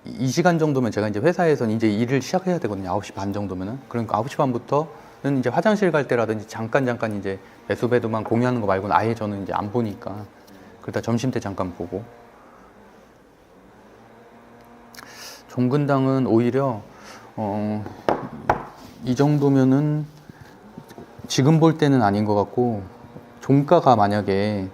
이 시간 정도면 제가 이제 회사에서는 이제 일을 시작해야 되거든요. 9시 반 정도면은. 그러니까 9시 반부터는 이제 화장실 갈 때라든지 잠깐 이제 매수매도만 공유하는 거 말고는 아예 저는 이제 안 보니까 그러다 점심 때 잠깐 보고. 종근당은 오히려 이 정도면은 지금 볼 때는 아닌 것 같고 종가가 만약에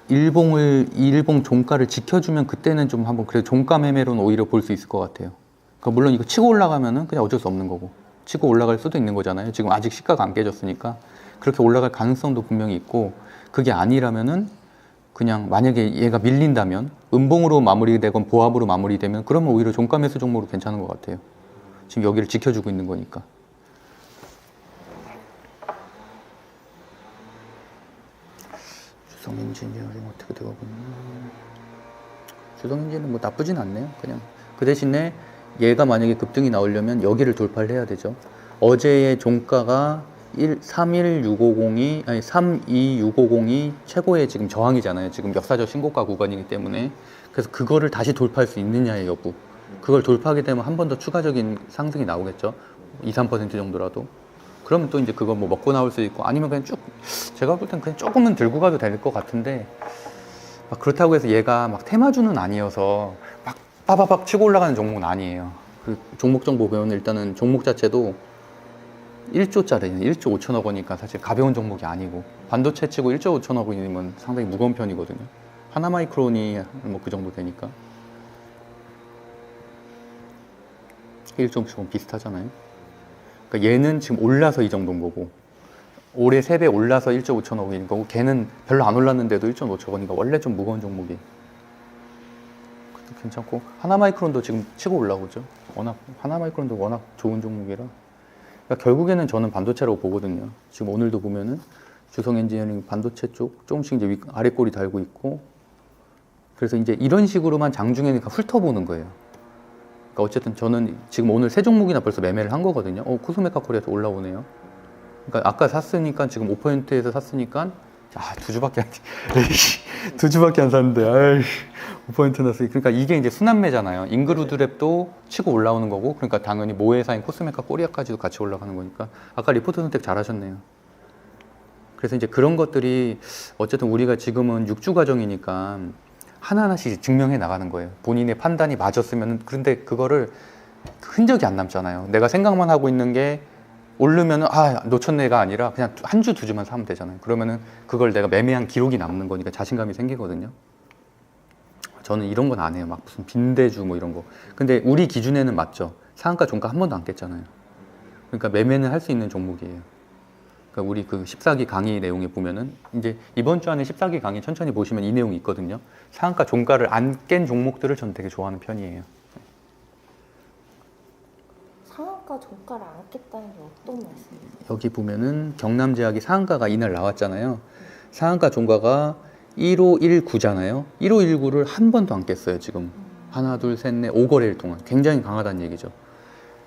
일봉 종가를 지켜주면 그때는 좀 한번 그래도 종가 매매로는 오히려 볼 수 있을 것 같아요. 그러니까 물론 이거 치고 올라가면은 그냥 어쩔 수 없는 거고 치고 올라갈 수도 있는 거잖아요. 지금 아직 시가가 안 깨졌으니까 그렇게 올라갈 가능성도 분명히 있고 그게 아니라면은 그냥 만약에 얘가 밀린다면 음봉으로 마무리되건 보합으로 마무리되면 그러면 오히려 종가 매수 종목으로 괜찮은 것 같아요. 지금 여기를 지켜주고 있는 거니까. 주성 엔지니어링 어떻게 되고 있나? 주성 엔지는 뭐 나쁘진 않네요. 그냥 그 대신에 얘가 만약에 급등이 나오려면 여기를 돌파를 해야 되죠. 어제의 종가가 32650이 최고의 지금 저항이잖아요. 지금 역사적 신고가 구간이기 때문에 그래서 그거를 다시 돌파할 수 있느냐의 여부. 그걸 돌파하게 되면 한 번 더 추가적인 상승이 나오겠죠. 2, 3% 정도라도. 그러면 또 이제 그거 뭐 먹고 나올 수 있고 아니면 그냥 쭉 제가 볼 땐 그냥 조금은 들고 가도 될 것 같은데 막 그렇다고 해서 얘가 막 테마주는 아니어서 막 빠바박 치고 올라가는 종목은 아니에요. 그 종목 정보 보면 일단은 종목 자체도 1조짜리 1조 5천억 원이니까 사실 가벼운 종목이 아니고 반도체 치고 1조 5천억 원이면 상당히 무거운 편이거든요. 하나마이크론이 뭐 그 정도 되니까 1.5조 비슷하잖아요. 그러니까 얘는 지금 올라서 이 정도인 거고 올해 3배 올라서 1조 5천억 원인 거고 걔는 별로 안 올랐는데도 1조 5천억 원이니까 원래 좀 무거운 종목이 괜찮고 하나마이크론도 지금 치고 올라오죠. 워낙 하나마이크론도 워낙 좋은 종목이라. 그러니까 결국에는 저는 반도체라고 보거든요. 지금 오늘도 보면은 주성 엔지니어링 반도체 쪽 조금씩 이제 아래 꼬리 달고 있고, 그래서 이제 이런 식으로만 장중에 훑어보는 거예요. 그러니까 어쨌든 저는 지금 오늘 세 종목이나 벌써 매매를 한 거거든요. 코스메카 코리아도 올라오네요. 그러니까 아까 샀으니까 지금 5%에서 샀으니까 두 주밖에 안 두 주밖에 안 샀는데 5% 났어요. 그러니까 이게 이제 순환매잖아요. 잉그루드랩도 치고 올라오는 거고, 그러니까 당연히 모회사인 코스메카 코리아까지도 같이 올라가는 거니까 아까 리포트 선택 잘하셨네요. 그래서 이제 그런 것들이 어쨌든 우리가 지금은 6주 과정이니까 하나하나씩 증명해 나가는 거예요. 본인의 판단이 맞았으면. 그런데 그거를 흔적이 안 남잖아요. 내가 생각만 하고 있는 게 오르면은 놓쳤네가 아니라 그냥 한 주 두 주만 사면 되잖아요. 그러면은 그걸 내가 매매한 기록이 남는 거니까 자신감이 생기거든요. 저는 이런 건 안 해요. 막 무슨 빈대주 뭐 이런 거. 근데 우리 기준에는 맞죠. 상한가 종가 한 번도 안 깼잖아요. 그러니까 매매는 할 수 있는 종목이에요. 그러니까 우리 그 14기 강의 내용에 보면은 이제 이번 주 안에 14기 강의 천천히 보시면 이 내용이 있거든요. 상한가 종가를 안 깬 종목들을 저는 되게 좋아하는 편이에요. 상한가 종가를 안 깼다는 게 어떤 말씀이세요? 여기 보면은 경남제약이 상한가가 이날 나왔잖아요. 상한가 종가가 1519잖아요. 1519를 한 번도 안 깼어요, 지금. 하나, 둘, 셋, 넷, 5거래일 동안. 굉장히 강하다는 얘기죠.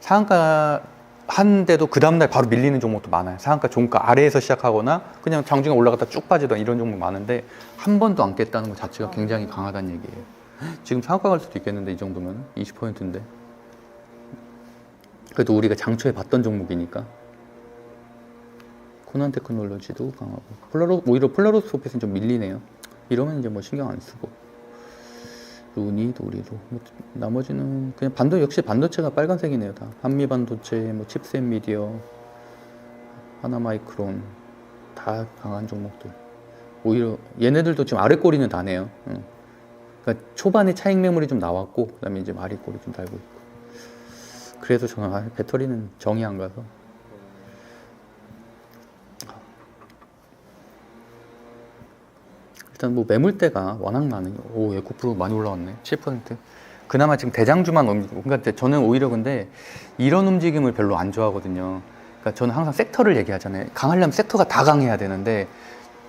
상한가 한데도 그 다음날 바로 밀리는 종목도 많아요. 상한가 종가 아래에서 시작하거나 그냥 장중에 올라갔다 쭉 빠지던 이런 종목 많은데 한 번도 안 깼다는 것 자체가 굉장히 강하다는 얘기예요. 지금 상한가 갈 수도 있겠는데, 이 정도면 20%인데. 그래도 우리가 장초에 봤던 종목이니까. 코난 테크놀로지도 강하고, 오히려 폴라로스 포켓은 좀 밀리네요. 이러면 이제 뭐 신경 안 쓰고. 루니, 도리로. 나머지는 그냥 역시 반도체가 빨간색이네요, 다. 한미 반도체, 뭐 칩셋 미디어, 하나마이크론, 다 강한 종목들. 오히려 얘네들도 지금 아래 꼬리는 다네요. 그러니까 초반에 차익 매물이 좀 나왔고, 그다음에 이제 아래 꼬리 좀 달고 있고. 그래서 저는 배터리는 정이 안 가서. 일단 뭐 매물대가 워낙 많으니, 에코프로 많이 올라왔네. 7%. 그나마 지금 대장주만 옮기고. 그러니까 저는 오히려 근데 이런 움직임을 별로 안 좋아하거든요. 그러니까 저는 항상 섹터를 얘기하잖아요. 강하려면 섹터가 다 강해야 되는데,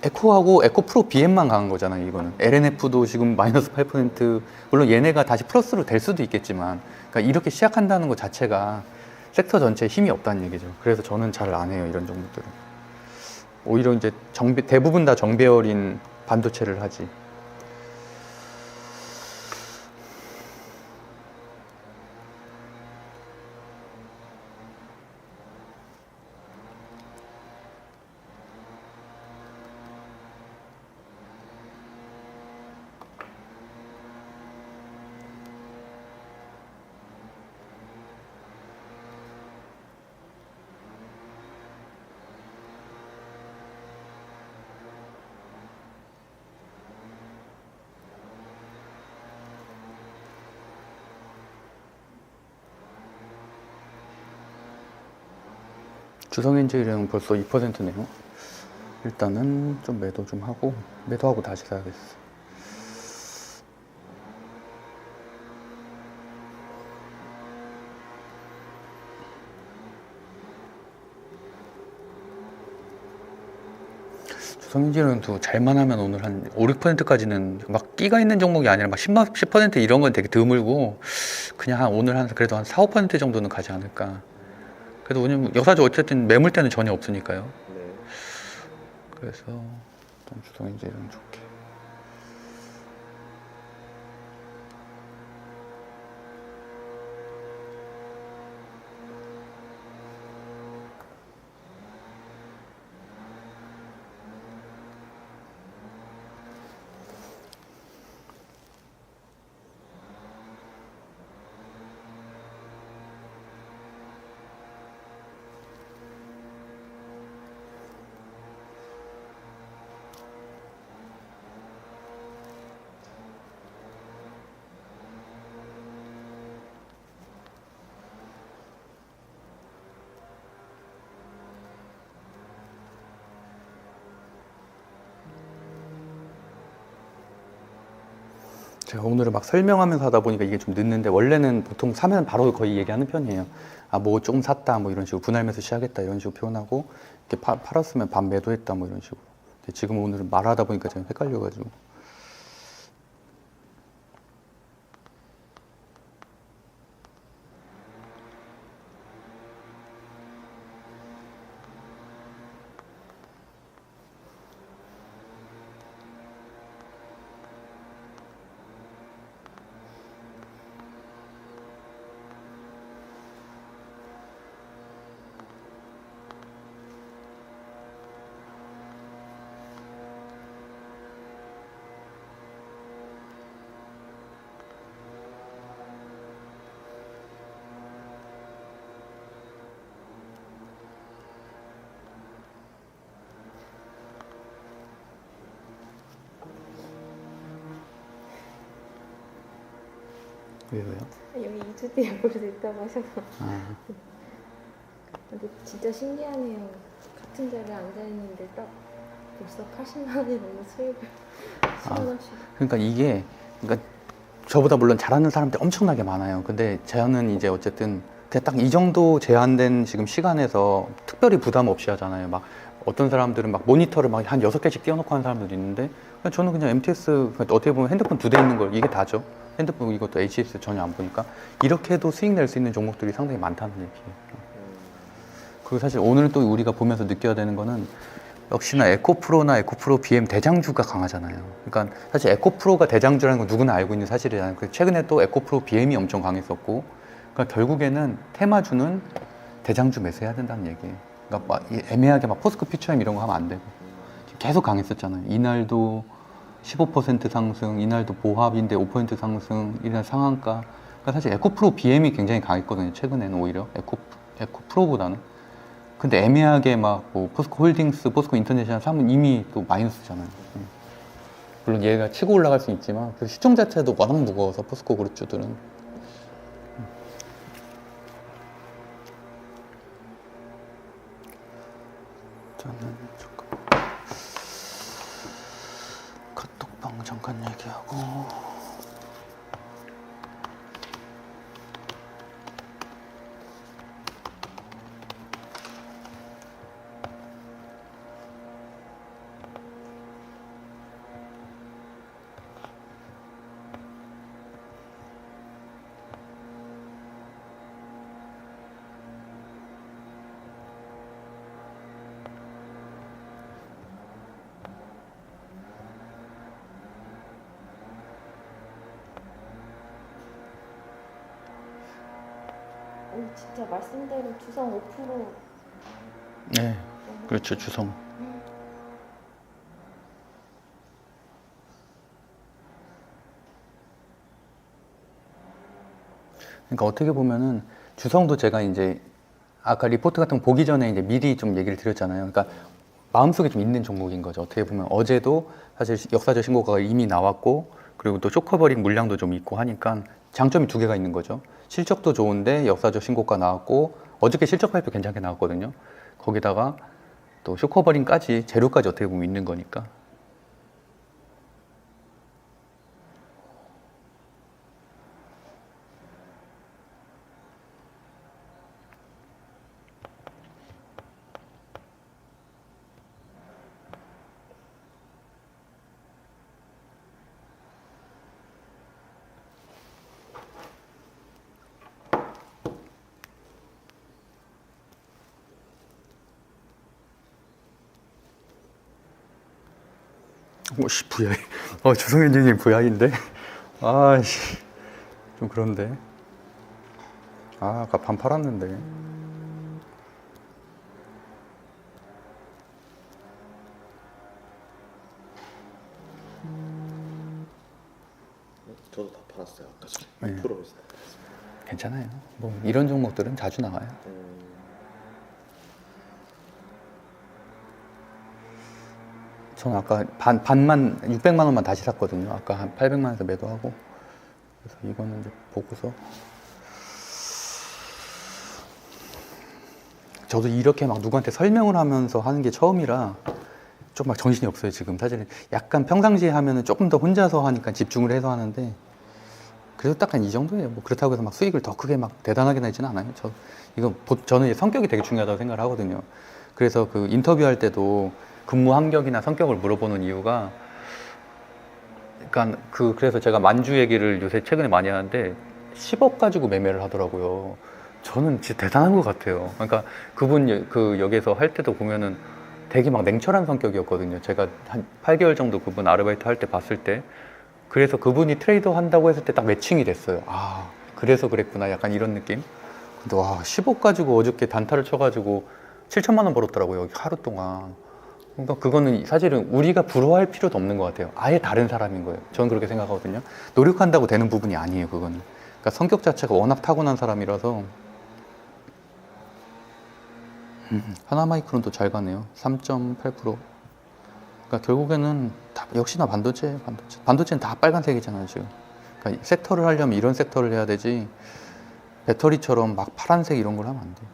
에코하고 에코프로 BM만 강한 거잖아요, 이거는. LNF도 지금 마이너스 8%. 물론 얘네가 다시 플러스로 될 수도 있겠지만, 그러니까 이렇게 시작한다는 것 자체가 섹터 전체에 힘이 없다는 얘기죠. 그래서 저는 잘 안 해요, 이런 종목들은. 오히려 이제 대부분 다 정배열인 반도체를 하지. 주성엔지랑 벌써 2%네요. 일단은 좀 매도 좀 하고, 매도하고 다시 사야겠어. 주성엔지랑도 잘만 하면 오늘 한 5, 6%까지는 막 끼가 있는 종목이 아니라 막 10% 이런 건 되게 드물고, 그냥 오늘 그래도 한 4, 5% 정도는 가지 않을까. 그래도 왜냐면 여사주 어쨌든 매물대는 전혀 없으니까요. 네. 그래서 일단 주성엔지랑 좋게. 제가 오늘은 막 설명하면서 하다 보니까 이게 좀 늦는데 원래는 보통 사면 바로 거의 얘기하는 편이에요. 아, 뭐 조금 샀다 뭐 이런 식으로 분할 매수 시작했다 이런 식으로 표현하고 이렇게 팔았으면 반 매도했다 뭐 이런 식으로. 근데 지금 오늘은 말하다 보니까 제가 헷갈려가지고. 왜요? 여기 2주 뒤에 볼 수 있다고 하셔서. 아, 근데 진짜 신기하네요. 같은 자리에 앉아있는데 딱 벌써 80만 원이 넘는 수익을 실현하시고. 그러니까 이게 그러니까 저보다 물론 잘하는 사람들이 엄청나게 많아요. 근데 저는 이제 어쨌든 그냥 딱 이 정도 제한된 지금 시간에서 특별히 부담 없이 하잖아요. 막 어떤 사람들은 막 모니터를 막 한 6개씩 띄워놓고 하는 사람들도 있는데 그냥 저는 그냥 MTS 그러니까 어떻게 보면 핸드폰 2대 있는 걸 이게 다죠. 핸드폰 이것도 HTS 전혀 안 보니까 이렇게도 수익 낼 수 있는 종목들이 상당히 많다는 얘기예요. 그리고 사실 오늘 또 우리가 보면서 느껴야 되는 거는 역시나 에코프로나 에코프로 BM 대장주가 강하잖아요. 그러니까 사실 에코프로가 대장주라는 건 누구나 알고 있는 사실이잖아요. 그래서 최근에 또 에코프로 BM이 엄청 강했었고, 그러니까 결국에는 테마주는 대장주 매수해야 된다는 얘기예요. 그러니까 막 애매하게 막 포스코 퓨처엠 이런 거 하면 안 되고 계속 강했었잖아요. 이날도 15% 상승, 이날도 보합인데 5% 상승, 이날 상한가. 그러니까 사실 에코프로 BM이 굉장히 강했거든요. 최근에는 오히려 에코프로보다는. 근데 애매하게 막 뭐 포스코 홀딩스, 포스코 인터내셔널 사면 이미 또 마이너스잖아요. 물론 얘가 치고 올라갈 수 있지만 그 시총 자체도 워낙 무거워서 포스코 그룹주들은. 저는 잠깐 카톡방 잠깐 얘기하고. 진짜 말씀대로 주성 5%. 네, 그렇죠. 주성. 그러니까 어떻게 보면은 주성도 제가 이제 아까 리포트 같은 거 보기 전에 이제 미리 좀 얘기를 드렸잖아요. 그러니까 마음속에 좀 있는 종목인 거죠. 어떻게 보면 어제도 사실 역사적 신고가가 이미 나왔고, 그리고 또 쇼커버링 물량도 좀 있고 하니까 장점이 두 개가 있는 거죠. 실적도 좋은데 역사적 신고가 나왔고, 어저께 실적 발표 괜찮게 나왔거든요. 거기다가 또 쇼커버링까지 재료까지 어떻게 보면 있는 거니까. 오씨, VI. 주성 엔지니어링 VI인데? 아씨, 좀 그런데. 아까 반 팔았는데. 저도 다 팔았어요. 아까 전에 네. 2%에서 다 팔았습니다. 괜찮아요. 뭐 이런 종목들은 자주 나와요. 저는 아까 반만 600만 원만 다시 샀거든요. 아까 한 800만 원에서 매도하고. 그래서 이거는 이제 보고서 저도 이렇게 막 누구한테 설명을 하면서 하는 게 처음이라 좀 막 정신이 없어요 지금. 사실은 약간 평상시에 하면은 조금 더 혼자서 하니까 집중을 해서 하는데 그래도 딱 한 이 정도예요. 뭐 그렇다고 해서 막 수익을 더 크게 막 대단하게 내지는 않아요. 저는 이제 성격이 되게 중요하다고 생각을 하거든요. 그래서 그 인터뷰할 때도 근무 환경이나 성격을 물어보는 이유가, 그러니까 그래서 제가 만주 얘기를 요새 최근에 많이 하는데 10억 가지고 매매를 하더라고요. 저는 진짜 대단한 것 같아요. 그러니까 그분 그 역에서 할 때도 보면은 되게 막 냉철한 성격이었거든요. 제가 한 8개월 정도 그분 아르바이트 할 때 봤을 때. 그래서 그분이 트레이더 한다고 했을 때 딱 매칭이 됐어요. 아, 그래서 그랬구나. 약간 이런 느낌? 근데 와, 10억 가지고 어저께 단타를 쳐가지고 7천만 원 벌었더라고요. 하루 동안. 그러니까 그거는 사실은 우리가 부러워할 필요도 없는 것 같아요. 아예 다른 사람인 거예요. 저는 그렇게 생각하거든요. 노력한다고 되는 부분이 아니에요, 그거는. 그러니까 성격 자체가 워낙 타고난 사람이라서. 하나마이크론도 잘 가네요. 3.8%. 그러니까 결국에는 다 역시나 반도체는 다 빨간색이잖아요, 지금. 그러니까 섹터를 하려면 이런 섹터를 해야 되지, 배터리처럼 막 파란색 이런 걸 하면 안 돼요.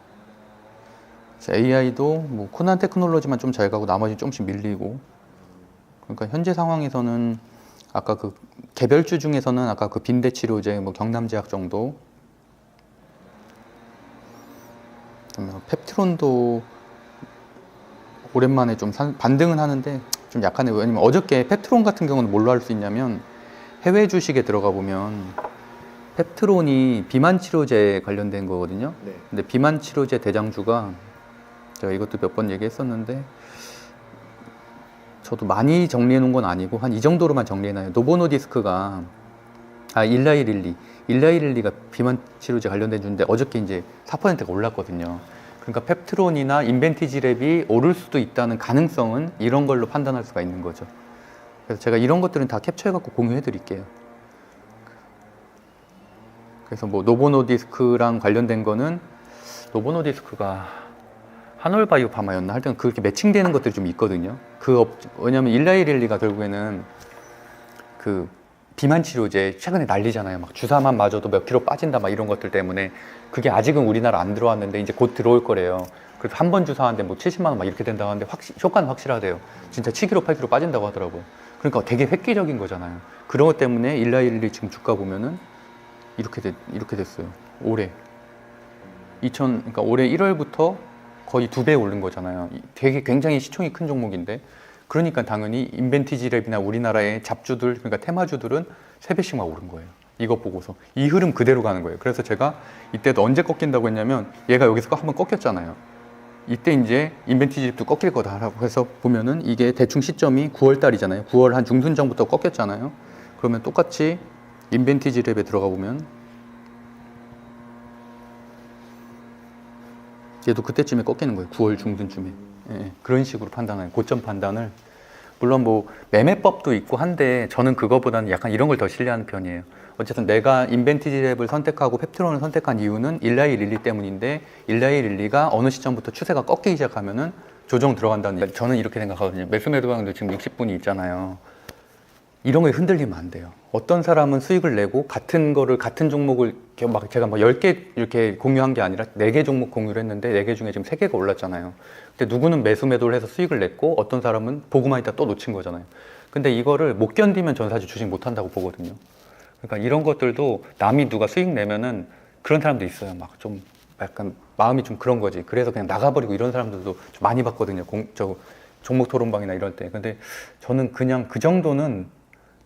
AI도 뭐 코난 테크놀로지만 좀 잘 가고 나머지 조금씩 밀리고. 그러니까 현재 상황에서는 아까 그 개별주 중에서는 아까 그 빈대 치료제 뭐 경남제약 정도, 그다음에 펩트론도 오랜만에 좀 반등은 하는데 좀 약하네요. 왜냐면 어저께 펩트론 같은 경우는 뭘로 알 수 있냐면, 해외 주식에 들어가 보면 펩트론이 비만 치료제 관련된 거거든요. 네. 근데 비만 치료제 대장주가, 제가 이것도 몇 번 얘기했었는데 저도 많이 정리해 놓은 건 아니고 한 이 정도로만 정리해 놔요. 노보노디스크가 일라이릴리가 비만 치료제 관련된 주인데 어저께 이제 4%가 올랐거든요. 그러니까 펩트론이나 인벤티지랩이 오를 수도 있다는 가능성은 이런 걸로 판단할 수가 있는 거죠. 그래서 제가 이런 것들은 다 캡처해 갖고 공유해 드릴게요. 그래서 뭐 노보노디스크랑 관련된 거는, 노보노디스크가 한올바이오 파마였나? 하여튼 그렇게 매칭되는 것들이 좀 있거든요. 왜냐면 일라이릴리가 결국에는 그 비만 치료제 최근에 난리잖아요. 막 주사만 맞아도 몇 킬로 빠진다 막 이런 것들 때문에. 그게 아직은 우리나라 안 들어왔는데 이제 곧 들어올 거래요. 그래서 한 번 주사하는데 뭐 70만 원 막 이렇게 된다고 하는데 효과는 확실하대요. 진짜 7kg, 8kg 빠진다고 하더라고요. 그러니까 되게 획기적인 거잖아요. 그런 것 때문에 일라이릴리 지금 주가 보면은 이렇게 됐어요. 올해 그러니까 올해 1월부터 거의 2배 오른 거잖아요. 되게 굉장히 시총이 큰 종목인데, 그러니까 당연히 인벤티지랩이나 우리나라의 잡주들, 그러니까 테마주들은 3배씩 막 오른 거예요. 이거 보고서 이 흐름 그대로 가는 거예요. 그래서 제가 이때도 언제 꺾인다고 했냐면, 얘가 여기서 한번 꺾였잖아요. 이때 이제 인벤티지랩도 꺾일 거다라고 해서 보면은, 이게 대충 시점이 9월 달이잖아요. 9월 한 중순 전부터 꺾였잖아요. 그러면 똑같이 인벤티지랩에 들어가 보면 얘도 그때쯤에 꺾이는 거예요. 9월 중순쯤에. 예, 그런 식으로 판단을, 고점 판단을. 물론 뭐 매매법도 있고 한데 저는 그거보다는 약간 이런 걸 더 신뢰하는 편이에요. 어쨌든 내가 인벤티지랩을 선택하고 펩트론을 선택한 이유는 일라이릴리 때문인데, 일라이릴리가 어느 시점부터 추세가 꺾이기 시작하면은 조정 들어간다는, 저는 이렇게 생각하거든요. 매수 매도방도 지금 60분이 있잖아요. 이런 거에 흔들리면 안 돼요. 어떤 사람은 수익을 내고 같은 종목을 막 제가 막 10개 이렇게 공유한 게 아니라 4개 종목 공유를 했는데 4개 중에 지금 3개가 올랐잖아요. 근데 누구는 매수 매도를 해서 수익을 냈고 어떤 사람은 보고만 있다 또 놓친 거잖아요. 근데 이거를 못 견디면 저는 사실 주식 못 한다고 보거든요. 그러니까 이런 것들도 남이 누가 수익 내면은 그런 사람도 있어요. 막 좀 약간 마음이 좀 그런 거지. 그래서 그냥 나가버리고 이런 사람들도 좀 많이 봤거든요. 종목 토론방이나 이럴 때. 근데 저는 그냥 그 정도는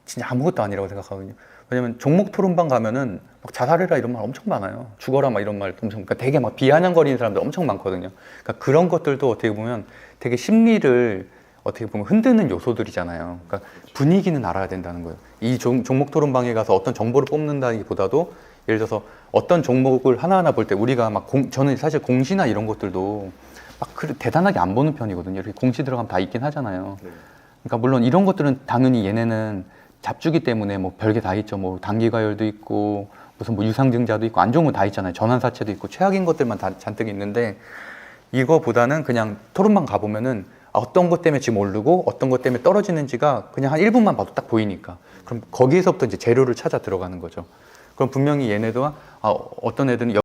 진짜 아무것도 아니라고 생각하거든요. 왜냐면 종목 토론방 가면은 막 자살해라 이런 말 엄청 많아요. 죽어라 막 이런 말 엄청, 그러니까 되게 막 비아냥거리는 사람들 엄청 많거든요. 그러니까 그런 것들도 어떻게 보면 되게 심리를 어떻게 보면 흔드는 요소들이잖아요. 그러니까 분위기는 알아야 된다는 거예요. 이 종목 토론방에 가서 어떤 정보를 뽑는다기보다도, 예를 들어서 어떤 종목을 하나하나 볼 때 우리가 막 저는 사실 공시나 이런 것들도 막 대단하게 안 보는 편이거든요. 이렇게 공시 들어가면 다 있긴 하잖아요. 그러니까 물론 이런 것들은 당연히 얘네는 잡주기 때문에 뭐 별게 다 있죠. 뭐 단기가열도 있고 무슨 뭐 유상증자도 있고 안 좋은 거 다 있잖아요. 전환사채도 있고 최악인 것들만 다 잔뜩 있는데, 이거보다는 그냥 토론방 가보면은 어떤 것 때문에 지금 오르고 어떤 것 때문에 떨어지는지가 그냥 한 1분만 봐도 딱 보이니까, 그럼 거기에서부터 이제 재료를 찾아 들어가는 거죠. 그럼 분명히 얘네도 어떤 애들은